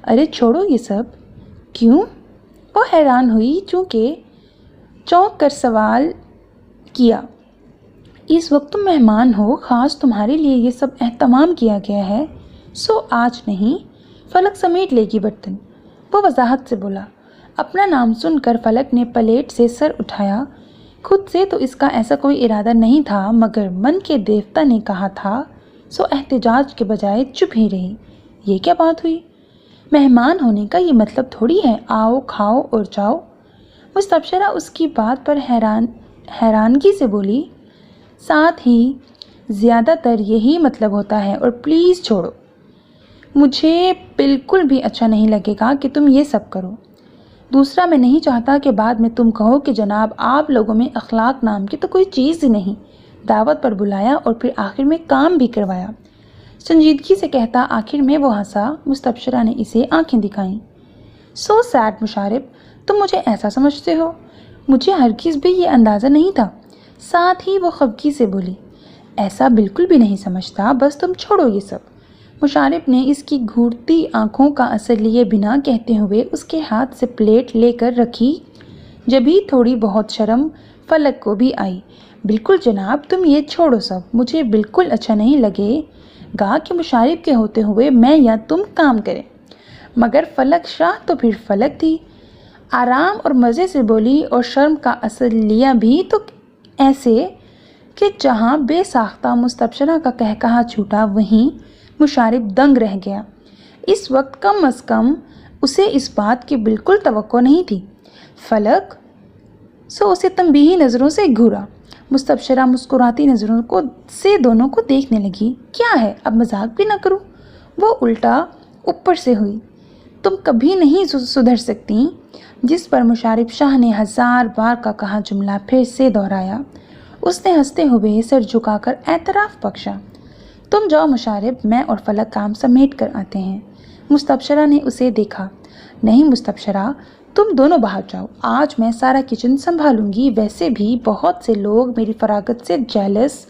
ارے چھوڑو یہ سب۔ کیوں؟ وہ حیران ہوئی، چونک کر سوال کیا۔ اس وقت تم مہمان ہو، خاص تمہارے لیے یہ سب اہتمام کیا گیا ہے، سو آج نہیں۔ فلک سمیٹ لے گی برتن، وہ وضاحت سے بولا۔ اپنا نام سن کر فلک نے پلیٹ سے سر اٹھایا۔ خود سے تو اس کا ایسا کوئی ارادہ نہیں تھا، مگر من کے دیوتا نے کہا تھا، سو احتجاج کے بجائے چپ ہی رہی۔ یہ کیا بات ہوئی؟ مہمان ہونے کا یہ مطلب تھوڑی ہے آؤ کھاؤ اور جاؤ۔ مستبشرہ اس کی بات پر حیرانگی سے بولی، ساتھ ہی زیادہ تر یہی مطلب ہوتا ہے، اور پلیز چھوڑو، مجھے بالکل بھی اچھا نہیں لگے گا کہ تم یہ سب کرو۔ دوسرا، میں نہیں چاہتا کہ بعد میں تم کہو کہ جناب آپ لوگوں میں اخلاق نام کی تو کوئی چیز ہی نہیں، دعوت پر بلایا اور پھر آخر میں کام بھی کروایا۔ سنجیدگی سے کہتا، آخر میں وہ ہنسا۔ مستبشرہ نے اسے آنکھیں دکھائیں۔ سو سیڈ مشارف، تم مجھے ایسا سمجھتے ہو؟ مجھے ہرگز بھی یہ اندازہ نہیں تھا۔ ساتھ ہی وہ خفگی سے بولی، ایسا بالکل بھی نہیں سمجھتا، بس تم چھوڑو یہ سب۔ مشارف نے اس کی گھورتی آنکھوں کا اثر لیے بنا کہتے ہوئے اس کے ہاتھ سے پلیٹ لے کر رکھی، جبھی تھوڑی بہت شرم فلک کو بھی آئی۔ بالکل جناب، تم یہ چھوڑو سب، مجھے بالکل اچھا نہیں لگے گا کہ مشارف کے ہوتے ہوئے میں یا تم کام کریں۔ مگر فلک شاہ تو پھر فلک تھی، آرام اور مزے سے بولی، اور شرم کا اثر لیا بھی تو ایسے کہ جہاں بے ساختہ مستبشرہ کا کہا چھوٹا، وہیں مشارف دنگ رہ گیا۔ اس وقت کم از کم اسے اس بات کی بالکل توقع نہیں تھی۔ فلک، سو اسے تنبیہی نظروں سے گھورا۔ مستبشرہ مسکراتی نظروں سے دونوں کو دیکھنے لگی۔ کیا ہے، اب مذاق بھی نہ کروں؟ وہ الٹا اوپر سے ہوئی۔ تم کبھی نہیں سدھر سکتی۔ جس پر مشارف شاہ نے 1000 بار کا کہا جملہ پھر سے دہرایا۔ اس نے ہنستے ہوئے سر جھکا کر اعتراف بخشا۔ تم جاؤ مشارب، میں اور فلک کام سمیٹ کر آتے ہیں۔ مستبشرہ نے اسے دیکھا۔ نہیں مستبشرہ، تم دونوں باہر جاؤ، آج میں سارا کچن سنبھالوں گی، ویسے بھی بہت سے لوگ میری فراغت سے جیلس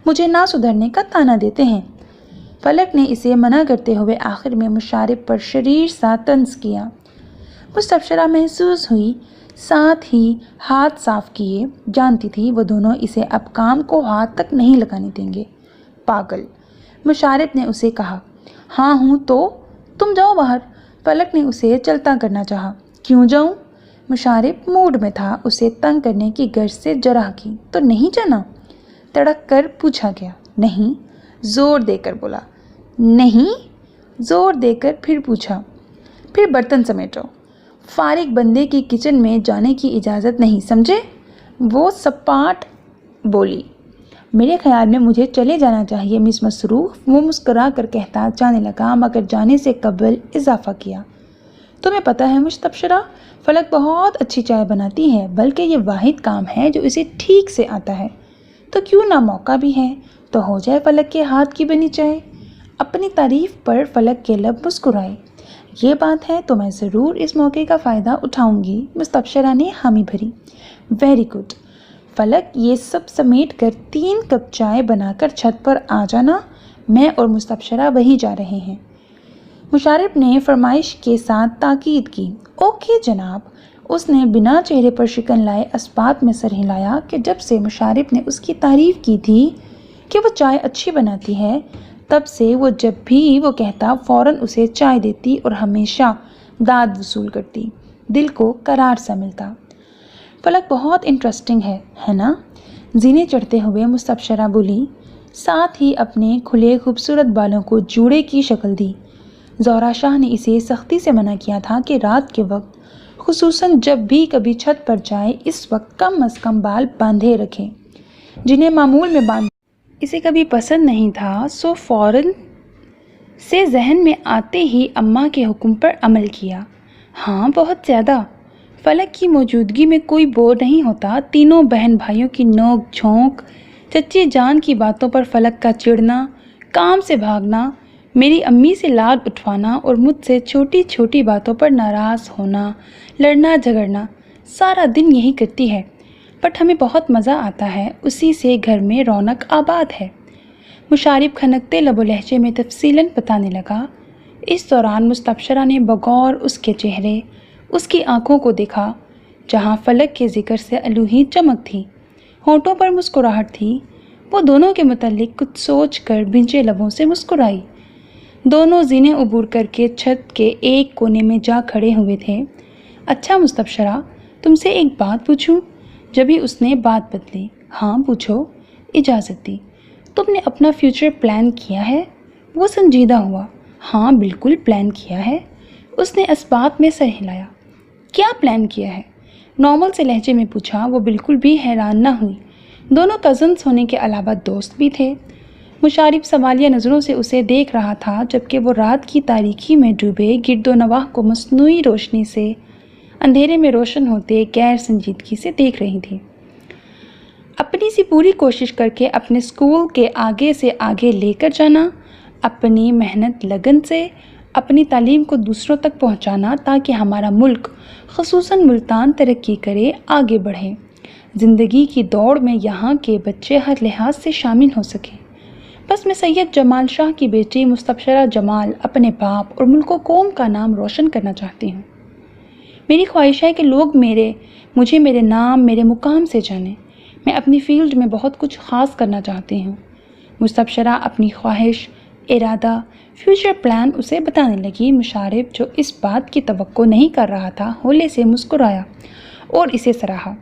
مجھے نہ سدھرنے کا طعنہ دیتے ہیں۔ فلک نے اسے منع کرتے ہوئے آخر میں مشارب پر شریر سا طنز کیا۔ مستبشرہ محسوس ہوئی، ساتھ ہی ہاتھ صاف کیے، جانتی تھی وہ دونوں اسے اب کام کو ہاتھ تک نہیں لگانے دیں گے۔ پاگل، مشارب نے اسے کہا۔ ہاں ہوں تو، تم جاؤ باہر۔ فلک نے اسے چلتا کرنا چاہا۔ کیوں جاؤں؟ مشارب موڈ میں تھا، اسے تنگ کرنے کی غرض سے جرح کی۔ تو نہیں جانا؟ تڑک کر پوچھا گیا۔ نہیں، زور دے کر بولا۔ نہیں، زور دے کر پھر پوچھا۔ پھر برتن سمیٹو، فارغ بندے کی کچن میں جانے کی اجازت نہیں، سمجھے؟ وہ سپاٹ بولی۔ میرے خیال میں مجھے چلے جانا چاہیے مس مصروف، وہ مسکرا کر کہتا جانے لگا، مگر جانے سے قبل اضافہ کیا۔ تمہیں پتہ ہے مستبشرہ، فلک بہت اچھی چائے بناتی ہے، بلکہ یہ واحد کام ہے جو اسے ٹھیک سے آتا ہے، تو کیوں نہ موقع بھی ہے تو ہو جائے فلک کے ہاتھ کی بنی چائے۔ اپنی تعریف پر فلک کے لب مسکرائے۔ یہ بات ہے تو میں ضرور اس موقع کا فائدہ اٹھاؤں گی۔ مستبشرہ نے حامی بھری۔ ویری گڈ فلک، یہ سب سمیٹ کر 3 کپ چائے بنا کر چھت پر آ جانا، میں اور مستبشرہ وہیں جا رہے ہیں۔ مشارب نے فرمائش کے ساتھ تاکید کی۔ اوکے جناب۔ اس نے بنا چہرے پر شکن لائے اسبات میں سر ہلایا کہ جب سے مشارب نے اس کی تعریف کی تھی کہ وہ چائے اچھی بناتی ہے، تب سے وہ جب بھی وہ کہتا فوراً اسے چائے دیتی اور ہمیشہ داد وصول کرتی۔ دل کو قرار سا ملتا۔ فلک بہت انٹرسٹنگ ہے نا؟ زینے چڑھتے ہوئے مستبشرہ بولی، ساتھ ہی اپنے کھلے خوبصورت بالوں کو جوڑے کی شکل دی۔ زہرا شاہ نے اسے سختی سے منع کیا تھا کہ رات کے وقت، خصوصاً جب بھی کبھی چھت پر جائے، اس وقت کم از کم بال باندھے رکھے، جنہیں معمول میں باندھ اسے کبھی پسند نہیں تھا، سو فوراً سے ذہن میں آتے ہی اماں کے حکم پر عمل کیا۔ ہاں بہت زیادہ۔ فلک کی موجودگی میں کوئی بور نہیں ہوتا۔ تینوں بہن بھائیوں کی نوک جھونک، چچی جان کی باتوں پر فلک کا چڑنا، کام سے بھاگنا، میری امی سے لاڈ اٹھوانا اور مجھ سے چھوٹی چھوٹی باتوں پر ناراض ہونا، لڑنا جھگڑنا، سارا دن یہی کرتی ہے، بٹ ہمیں بہت مزہ آتا ہے، اسی سے گھر میں رونق آباد ہے۔ مشارب کھنکتے لب و لہجے میں تفصیلاً بتانے لگا۔ اس دوران مستبشرہ نے بغور اس کے چہرے، اس کی آنکھوں کو دیکھا، جہاں فلک کے ذکر سے الوہی چمک تھی، ہونٹوں پر مسکراہٹ تھی۔ وہ دونوں کے متعلق کچھ سوچ کر بھنجے لبوں سے مسکرائی۔ دونوں زینے عبور کر کے چھت کے ایک کونے میں جا کھڑے ہوئے تھے۔ اچھا مستبشرہ، تم سے ایک بات پوچھوں؟ جبھی اس نے بات بدلی۔ ہاں پوچھو، اجازت دی۔ تم نے اپنا فیوچر پلان کیا ہے؟ وہ سنجیدہ ہوا۔ ہاں بالکل پلان کیا ہے۔ اس نے اسبات میں سر ہلایا۔ کیا پلان کیا ہے؟ نارمل سے لہجے میں پوچھا۔ وہ بالکل بھی حیران نہ ہوئی، دونوں کزنس ہونے کے علاوہ دوست بھی تھے۔ مشارب سوالیہ نظروں سے اسے دیکھ رہا تھا، جبکہ وہ رات کی تاریکی میں ڈوبے گرد و نواح کو مصنوعی روشنی سے اندھیرے میں روشن ہوتے غیر سنجیدگی سے دیکھ رہی تھی۔ اپنی سی پوری کوشش کر کے اپنے اسکول کے آگے سے آگے لے کر جانا، اپنی محنت لگن سے اپنی تعلیم کو دوسروں تک پہنچانا، تاکہ ہمارا ملک خصوصاً ملتان ترقی کرے، آگے بڑھے، زندگی کی دوڑ میں یہاں کے بچے ہر لحاظ سے شامل ہو سکیں۔ بس میں سید جمال شاہ کی بیٹی مستبشرہ جمال اپنے باپ اور ملک و قوم کا نام روشن کرنا چاہتی ہوں۔ میری خواہش ہے کہ لوگ مجھے میرے نام، میرے مقام سے جانیں۔ میں اپنی فیلڈ میں بہت کچھ خاص کرنا چاہتی ہوں۔ مستبشرہ اپنی خواہش، ارادہ، فیوچر پلان اسے بتانے لگی۔ مشارب، جو اس بات کی توقع نہیں کر رہا تھا، ہولے سے مسکرایا اور اسے سراہا۔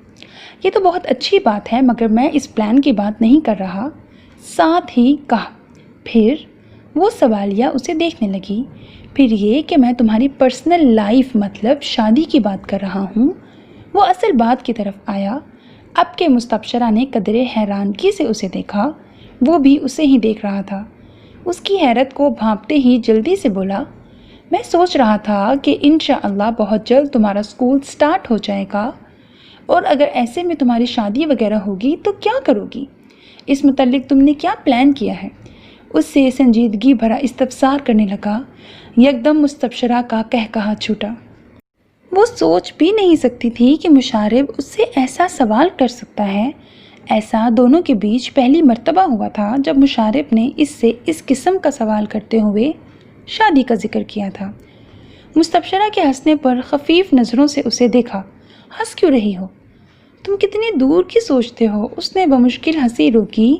یہ تو بہت اچھی بات ہے، مگر میں اس پلان کی بات نہیں کر رہا۔ ساتھ ہی کہا۔ پھر؟ وہ سوالیہ اسے دیکھنے لگی۔ پھر یہ کہ میں تمہاری پرسنل لائف، مطلب شادی کی بات کر رہا ہوں۔ وہ اصل بات کی طرف آیا۔ اب کہ مستبشرہ نے قدرے حیرانگی سے اسے دیکھا، وہ بھی اسے ہی دیکھ رہا تھا۔ اس کی حیرت کو بھانپتے ہی جلدی سے بولا، میں سوچ رہا تھا کہ انشاءاللہ بہت جلد تمہارا اسکول سٹارٹ ہو جائے گا، اور اگر ایسے میں تمہاری شادی وغیرہ ہوگی تو کیا کرو گی؟ اس متعلق تم نے کیا پلان کیا ہے؟ اس سے سنجیدگی بھرا استفسار کرنے لگا۔ یکدم مستبشرہ کا قہقہا چھوٹا۔ وہ سوچ بھی نہیں سکتی تھی کہ مشارب اس سے ایسا سوال کر سکتا ہے۔ ایسا دونوں کے بیچ پہلی مرتبہ ہوا تھا جب مشارب نے اس سے اس قسم کا سوال کرتے ہوئے شادی کا ذکر کیا تھا۔ مستبشرہ کے ہنسنے پر خفیف نظروں سے اسے دیکھا۔ ہنس کیوں رہی ہو؟ تم کتنی دور کی سوچتے ہو؟ اس نے بمشکل ہنسی روکی،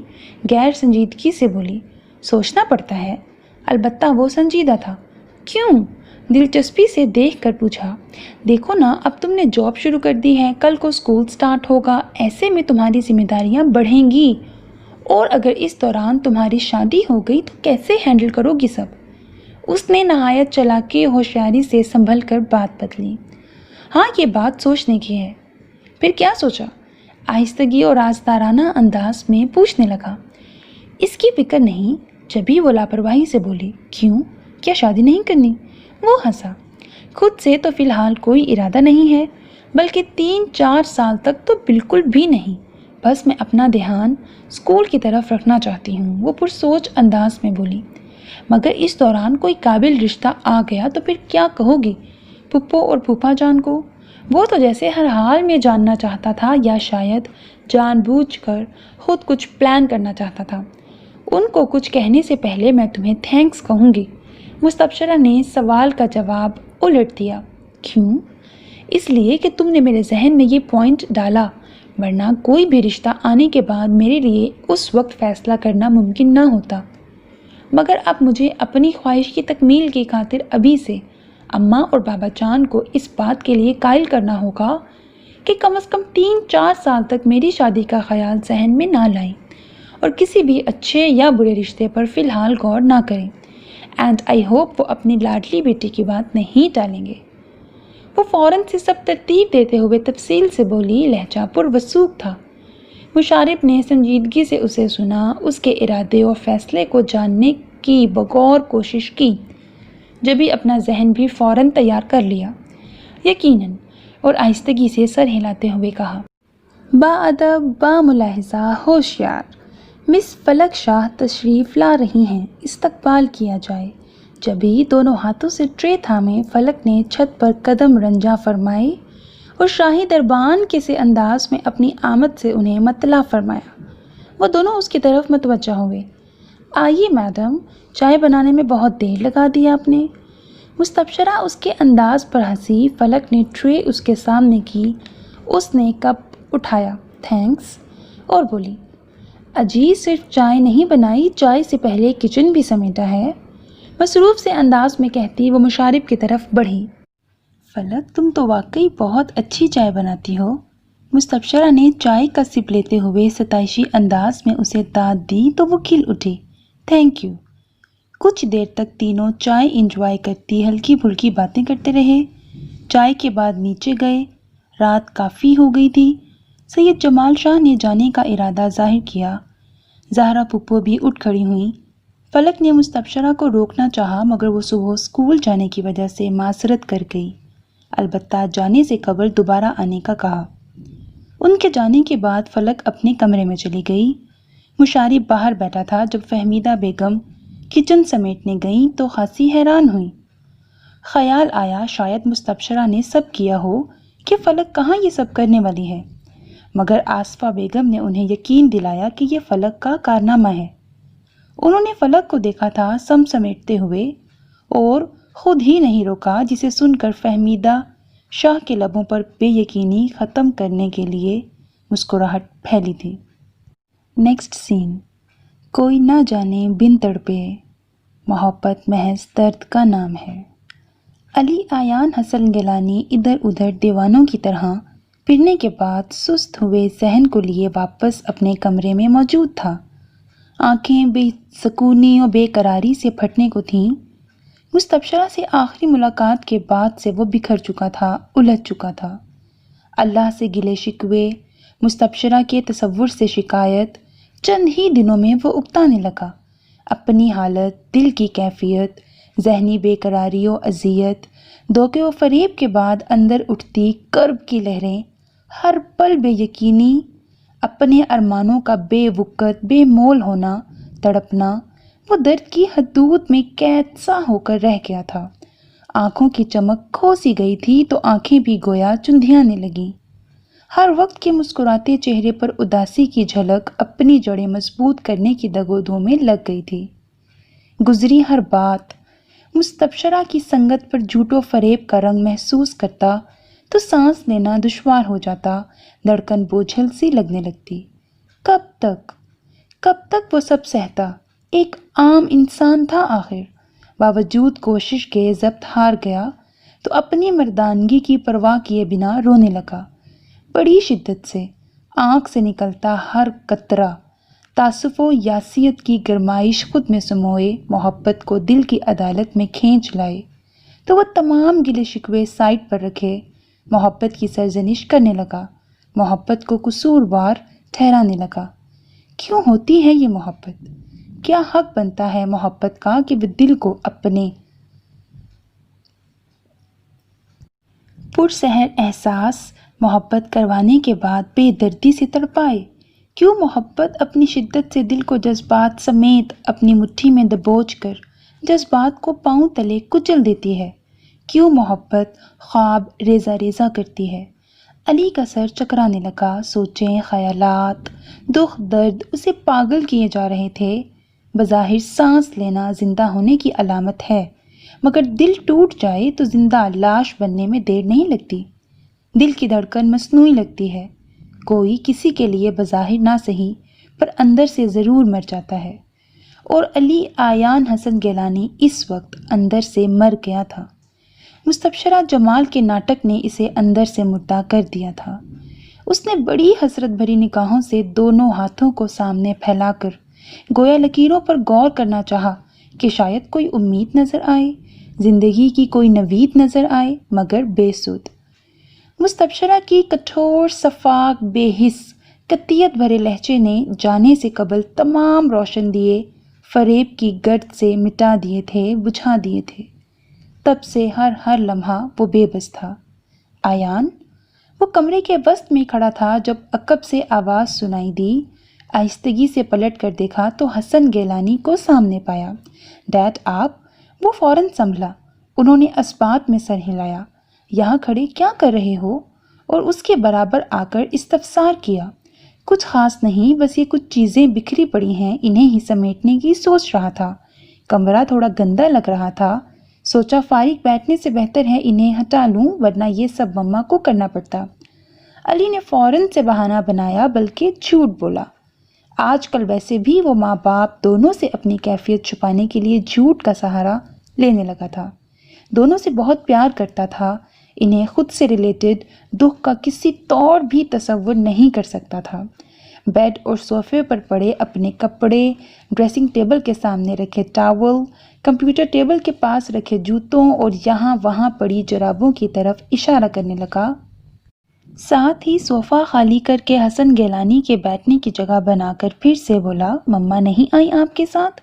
غیر سنجیدگی سے بولی۔ سوچنا پڑتا ہے، البتہ وہ سنجیدہ تھا۔ کیوں؟ دلچسپی سے دیکھ کر پوچھا۔ دیکھو نا، اب تم نے جاب شروع کر دی ہے، کل کو اسکول سٹارٹ ہوگا، ایسے میں تمہاری ذمہ داریاں بڑھیں گی، اور اگر اس دوران تمہاری شادی ہو گئی تو کیسے ہینڈل کرو گی سب؟ اس نے نہایت چالاکی ہوشیاری سے سنبھل کر بات بدلی۔ ہاں، یہ بات سوچنے کی ہے۔ پھر کیا سوچا؟ آہستگی اور رازدارانہ انداز میں پوچھنے لگا۔ اس کی فکر نہیں، جبھی وہ لاپرواہی سے بولی۔ کیوں؟ کیا شادی نہیں کرنی؟ وہ ہنسا۔ خود سے تو فی الحال کوئی ارادہ نہیں ہے، بلکہ 3-4 سال تک تو بالکل بھی نہیں۔ بس میں اپنا دھیان اسکول کی طرف رکھنا چاہتی ہوں، وہ پرسوچ انداز میں بولی۔ مگر اس دوران کوئی قابل رشتہ آ گیا تو پھر کیا کہو گی پھپھو اور پھوپھا جان کو؟ وہ تو جیسے ہر حال میں جاننا چاہتا تھا، یا شاید جان بوجھ کر خود کچھ پلان کرنا چاہتا تھا۔ ان کو کچھ کہنے سے پہلے میں تمہیں تھینکس کہوں گی۔ مستبشرہ نے سوال کا جواب الٹ دیا۔ کیوں؟ اس لیے کہ تم نے میرے ذہن میں یہ پوائنٹ ڈالا، ورنہ کوئی بھی رشتہ آنے کے بعد میرے لیے اس وقت فیصلہ کرنا ممکن نہ ہوتا۔ مگر اب مجھے اپنی خواہش کی تکمیل کی خاطر ابھی سے اماں اور بابا جان کو اس بات کے لیے قائل کرنا ہوگا کہ کم از کم 3-4 سال تک میری شادی کا خیال ذہن میں نہ لائیں، اور کسی بھی اچھے یا برے رشتے پر فی الحال غور نہ کریں۔ اینڈ آئی ہوپ وہ اپنی لاڈلی بیٹی کی بات نہیں ٹالیں گے۔ وہ فوراً سے سب ترتیب دیتے ہوئے تفصیل سے بولی، لہجہ پر وثوق تھا۔ مشارب نے سنجیدگی سے اسے سنا، اس کے ارادے اور فیصلے کو جاننے کی بغور کوشش کی، جبھی اپنا ذہن بھی فوراً تیار کر لیا۔ یقیناً، اور آہستگی سے سر ہلاتے ہوئے کہا۔ با ادب، با ملاحظہ، ہوشیار مس فلک شاہ تشریف لا رہی ہیں، استقبال کیا جائے۔ جبھی دونوں ہاتھوں سے ٹرے تھامے فلک نے چھت پر قدم رنجاں فرمائے اور شاہی دربان کے سے انداز میں اپنی آمد سے انہیں مطلع فرمایا۔ وہ دونوں اس کی طرف متوجہ ہوئے۔ آئیے میڈم، چائے بنانے میں بہت دیر لگا دی آپ نے۔ مستبشرہ اس کے انداز پر ہنسی۔ فلک نے ٹرے اس کے سامنے کی، اس نے کپ اٹھایا، تھینکس، اور بولی، اجی صرف چائے نہیں بنائی، چائے سے پہلے کچن بھی سمیٹا ہے۔ مصروف سے انداز میں کہتی وہ مشارب کی طرف بڑھی۔ فلک، تم تو واقعی بہت اچھی چائے بناتی ہو۔ مستبشرہ نے چائے کا سپ لیتے ہوئے ستائشی انداز میں اسے داد دی تو وہ کھل اٹھی۔ Thank you. کچھ دیر تک تینوں چائے انجوائے کرتی ہلکی پھلکی باتیں کرتے رہے۔ چائے کے بعد نیچے گئے۔ رات کافی ہو گئی تھی۔ سید جمال شاہ نے جانے کا ارادہ ظاہر کیا۔ زہرا پھپھو بھی اٹھ کھڑی ہوئیں۔ فلک نے مستبشرہ کو روکنا چاہا، مگر وہ صبح اسکول جانے کی وجہ سے معذرت کر گئی، البتہ جانے سے قبل دوبارہ آنے کا کہا۔ ان کے جانے کے بعد فلک اپنے کمرے میں چلی گئی۔ مشارب باہر بیٹھا تھا۔ جب فہمیدہ بیگم کچن سمیٹنے گئیں تو خاصی حیران ہوئیں۔ خیال آیا شاید مستبشرہ نے سب کیا ہو کہ فلک کہاں یہ سب کرنے والی ہے، مگر آصفہ بیگم نے انہیں یقین دلایا کہ یہ فلک کا کارنامہ ہے۔ انہوں نے فلک کو دیکھا تھا سم سمیٹتے ہوئے، اور خود ہی نہیں روکا، جسے سن کر فہمیدہ شاہ کے لبوں پر بے یقینی ختم کرنے کے لیے مسکراہٹ پھیلی تھی۔ نیکسٹ سین۔ کوئی نہ جانے بن تڑپے، محبت محض درد کا نام ہے۔ علی آیان حسن گیلانی ادھر ادھر دیوانوں کی طرح پھرنے کے بعد سست ہوئے ذہن کو لیے واپس اپنے کمرے میں موجود تھا۔ آنکھیں بے سکونی اور بے قراری سے پھٹنے کو تھیں۔ مستبشرہ سے آخری ملاقات کے بعد سے وہ بکھر چکا تھا، الجھ چکا تھا۔ اللہ سے گلے شکوے، مستبشرہ کے تصور سے شکایت، چند ہی دنوں میں وہ اکتانے لگا۔ اپنی حالت، دل کی کیفیت، ذہنی بے قراری و اذیت، دھوکے و فریب کے بعد اندر اٹھتی کرب کی لہریں، ہر پل بے یقینی، اپنے ارمانوں کا بے وقت بے مول ہونا، تڑپنا، وہ درد کی حدود میں قید سا ہو کر رہ گیا تھا۔ آنکھوں کی چمک کھو سی گئی تھی تو آنکھیں بھی گویا چندھیانے لگیں۔ ہر وقت کے مسکراتے چہرے پر اداسی کی جھلک اپنی جڑیں مضبوط کرنے کی دگودوں میں لگ گئی تھی۔ گزری ہر بات مستبشرہ کی سنگت پر جھوٹ و فریب کا رنگ محسوس کرتا تو سانس لینا دشوار ہو جاتا، دھڑکن بوجھل سی لگنے لگتی۔ کب تک وہ سب سہتا؟ ایک عام انسان تھا آخر۔ باوجود کوشش کے ضبط ہار گیا تو اپنی مردانگی کی پرواہ کیے بنا رونے لگا، بڑی شدت سے۔ آنکھ سے نکلتا ہر قطرہ تعصف و یاسیت کی گرمائش خود میں سموئے محبت کو دل کی عدالت میں کھینچ لائے تو وہ تمام گلے شکوے سائڈ پر رکھے محبت کی سرزنش کرنے لگا، محبت کو قصوروار ٹھہرانے لگا۔ کیوں ہوتی ہے یہ محبت؟ کیا حق بنتا ہے محبت کا کہ وہ دل کو اپنے پرسحر احساس محبت کروانے کے بعد بے دردی سے تڑپائے؟ کیوں محبت اپنی شدت سے دل کو جذبات سمیت اپنی مٹھی میں دبوچ کر جذبات کو پاؤں تلے کچل دیتی ہے؟ کیوں محبت خواب ریزہ ریزہ کرتی ہے؟ علی کا سر چکرانے لگا، سوچیں، خیالات، دکھ درد اسے پاگل کیے جا رہے تھے۔ بظاہر سانس لینا زندہ ہونے کی علامت ہے، مگر دل ٹوٹ جائے تو زندہ لاش بننے میں دیر نہیں لگتی۔ دل کی دھڑکن مصنوعی لگتی ہے، کوئی کسی کے لیے بظاہر نہ صحیح پر اندر سے ضرور مر جاتا ہے، اور علی آیان حسن گیلانی اس وقت اندر سے مر گیا تھا۔ مستبشرہ جمال کے ناٹک نے اسے اندر سے مردہ کر دیا تھا۔ اس نے بڑی حسرت بھری نگاہوں سے دونوں ہاتھوں کو سامنے پھیلا کر گویا لکیروں پر غور کرنا چاہا کہ شاید کوئی امید نظر آئے، زندگی کی کوئی نوید نظر آئے، مگر بے سود۔ مستبشرہ کی کٹھور شفاف بے حس قطعیت بھرے لہجے نے جانے سے قبل تمام روشن دیے فریب کی گرد سے مٹا دیے تھے، بجھا دیے تھے۔ تب سے ہر لمحہ وہ بے بس تھا۔ آیان؟ وہ کمرے کے وسط میں کھڑا تھا جب عقب سے آواز سنائی دی۔ آہستگی سے پلٹ کر دیکھا تو حسن گیلانی کو سامنے پایا۔ ڈیڈ آپ؟ وہ فوراً سنبھلا، انہوں نے اثبات میں سر ہلایا۔ یہاں کھڑے کیا کر رہے ہو؟ اور اس کے برابر آ کر استفسار کیا۔ کچھ خاص نہیں، بس یہ کچھ چیزیں بکھری پڑی ہیں، انہیں ہی سمیٹنے کی سوچ رہا تھا۔ کمرہ تھوڑا گندا لگ رہا تھا، سوچا فارغ بیٹھنے سے بہتر ہے انہیں ہٹا لوں، ورنہ یہ سب مما کو کرنا پڑتا۔ علی نے فوراً سے بہانہ بنایا، بلکہ جھوٹ بولا۔ آج کل ویسے بھی وہ ماں باپ دونوں سے اپنی کیفیت چھپانے کے لیے جھوٹ کا سہارا لینے لگا تھا۔ دونوں سے بہت پیار کرتا تھا، انہیں خود سے ریلیٹڈ دکھ کا کسی طور بھی تصور نہیں کر سکتا تھا۔ بیڈ اور صوفے پر پڑے اپنے کپڑے، ڈریسنگ ٹیبل کے سامنے رکھے ٹاول، کمپیوٹر ٹیبل کے پاس رکھے جوتوں اور یہاں وہاں پڑی جرابوں کی طرف اشارہ کرنے لگا۔ ساتھ ہی صوفہ خالی کر کے حسن گیلانی کے بیٹھنے کی جگہ بنا کر پھر سے بولا، مما نہیں آئی آپ کے ساتھ؟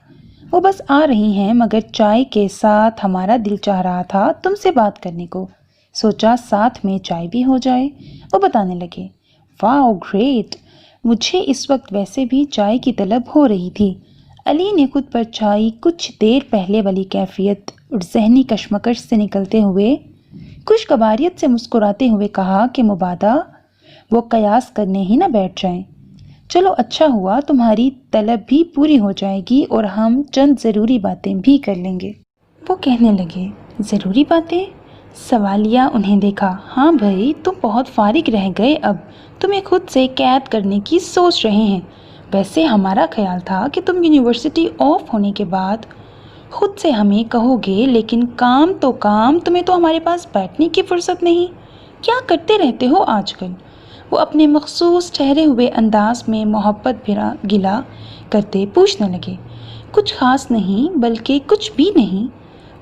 وہ بس آ رہی ہیں، مگر چائے کے ساتھ ہمارا دل چاہ رہا تھا تم سے بات کرنے کو، سوچا ساتھ میں چائے بھی ہو جائے۔ وہ بتانے لگے، واو گریٹ، مجھے اس وقت ویسے بھی چائے کی طلب ہو رہی تھی۔ علی نے خود پر چھائی کچھ دیر پہلے والی کیفیت اور ذہنی کشمکش سے نکلتے ہوئے خوش قباریت سے مسکراتے ہوئے کہا کہ مبادا وہ قیاس کرنے ہی نہ بیٹھ جائیں۔ چلو اچھا ہوا، تمہاری طلب بھی پوری ہو جائے گی اور ہم چند ضروری باتیں بھی کر لیں گے۔ وہ کہنے لگے، ضروری باتیں؟ سوالیہ انہیں دیکھا۔ ہاں بھائی، تم بہت فارغ رہ گئے، اب تمہیں خود سے قید کرنے کی سوچ رہے ہیں۔ ویسے ہمارا خیال تھا کہ تم یونیورسٹی آف ہونے کے بعد خود سے ہمیں کہو گے، لیکن کام تو کام، تمہیں تو ہمارے پاس بیٹھنے کی فرصت نہیں۔ کیا کرتے رہتے ہو آج کل؟ وہ اپنے مخصوص ٹھہرے ہوئے انداز میں محبت بھرا گلا کرتے پوچھنے لگے۔ کچھ خاص نہیں، بلکہ کچھ بھی نہیں۔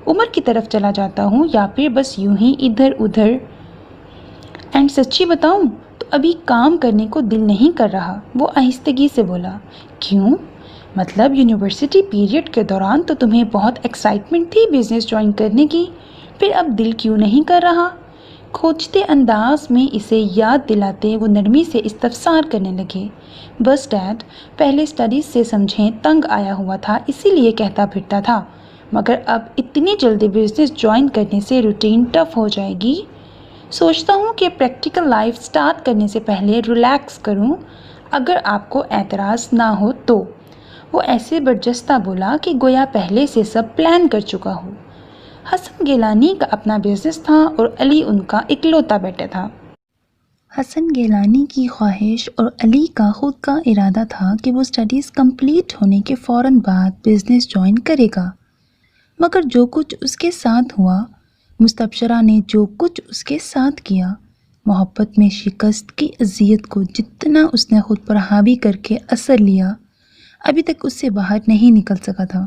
عمر کی طرف چلا جاتا ہوں یا پھر بس یوں ہی ادھر ادھر۔ اینڈ سچی بتاؤں تو ابھی کام کرنے کو دل نہیں کر رہا، وہ آہستگی سے بولا۔ کیوں؟ مطلب یونیورسٹی پیریڈ کے دوران تو تمہیں بہت ایکسائٹمنٹ تھی بزنس جوائن کرنے کی، پھر اب دل کیوں نہیں کر رہا؟ کھوجتے انداز میں اسے یاد دلاتے وہ نرمی سے استفسار کرنے لگے، بس ڈیڈ، پہلے اسٹڈیز سے سمجھیں تنگ آیا ہوا تھا اسی لیے کہتا پھرتا تھا، مگر اب اتنی جلدی بزنس جوائن کرنے سے روٹین ٹف ہو جائے گی۔ سوچتا ہوں کہ پریکٹیکل لائف سٹارٹ کرنے سے پہلے ریلیکس کروں، اگر آپ کو اعتراض نہ ہو تو۔ وہ ایسے برجستہ بولا کہ گویا پہلے سے سب پلان کر چکا ہو۔ حسن گیلانی کا اپنا بزنس تھا اور علی ان کا اکلوتا بیٹا تھا۔ حسن گیلانی کی خواہش اور علی کا خود کا ارادہ تھا کہ وہ اسٹڈیز کمپلیٹ ہونے کے فوراً بعد بزنس جوائن کرے گا، مگر جو کچھ اس کے ساتھ ہوا، مستبشرہ نے جو کچھ اس کے ساتھ کیا، محبت میں شکست کی اذیت کو جتنا اس نے خود پر حاوی کر کے اثر لیا، ابھی تک اس سے باہر نہیں نکل سکا تھا۔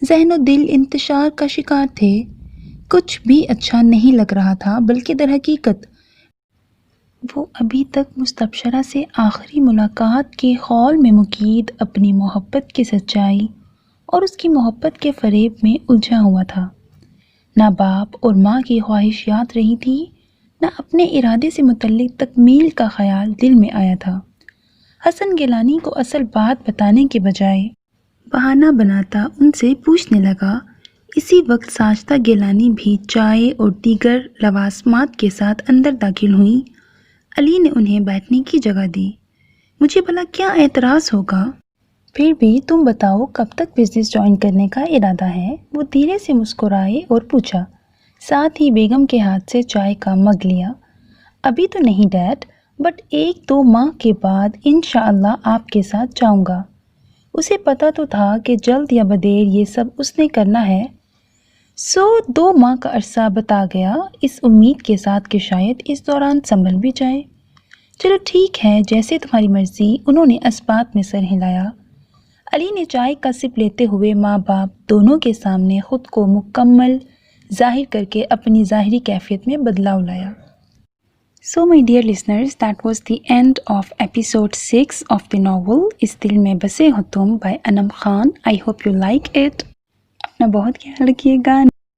ذہن و دل انتشار کا شکار تھے، کچھ بھی اچھا نہیں لگ رہا تھا، بلکہ در حقیقت وہ ابھی تک مستبشرہ سے آخری ملاقات کے خول میں مقید اپنی محبت کی سچائی اور اس کی محبت کے فریب میں الجھا ہوا تھا۔ نہ باپ اور ماں کی خواہش یاد رہی تھی، نہ اپنے ارادے سے متعلق تکمیل کا خیال دل میں آیا تھا۔ حسن گیلانی کو اصل بات بتانے کے بجائے بہانہ بناتا ان سے پوچھنے لگا۔ اسی وقت ساجدہ گیلانی بھی چائے اور دیگر لوازمات کے ساتھ اندر داخل ہوئیں۔ علی نے انہیں بیٹھنے کی جگہ دی۔ مجھے بھلا کیا اعتراض ہوگا؟ پھر بھی تم بتاؤ کب تک بزنس جوائن کرنے کا ارادہ ہے؟ وہ دھیرے سے مسکرائے اور پوچھا، ساتھ ہی بیگم کے ہاتھ سے چائے کا مگ لیا۔ ابھی تو نہیں ڈیڈ، بٹ 1-2 ماہ کے بعد انشاءاللہ آپ کے ساتھ جاؤں گا۔ اسے پتہ تو تھا کہ جلد یا بدیر یہ سب اس نے کرنا ہے، 2 ماہ کا عرصہ بتا گیا، اس امید کے ساتھ کہ شاید اس دوران سنبھل بھی جائے۔ چلو ٹھیک ہے، جیسے تمہاری مرضی، انہوں نے اسبات میں سر ہلایا۔ علی نے چائے کا سپ لیتے ہوئے ماں باپ دونوں کے سامنے خود کو مکمل ظاہر کر کے اپنی ظاہری کیفیت میں بدلاؤ لایا۔ So my dear listeners, that was the end of episode 6 of the novel اس دل میں بسے ہو تم by Anam Khan. I hope you like it. اپنا بہت خیال رکھیے گا.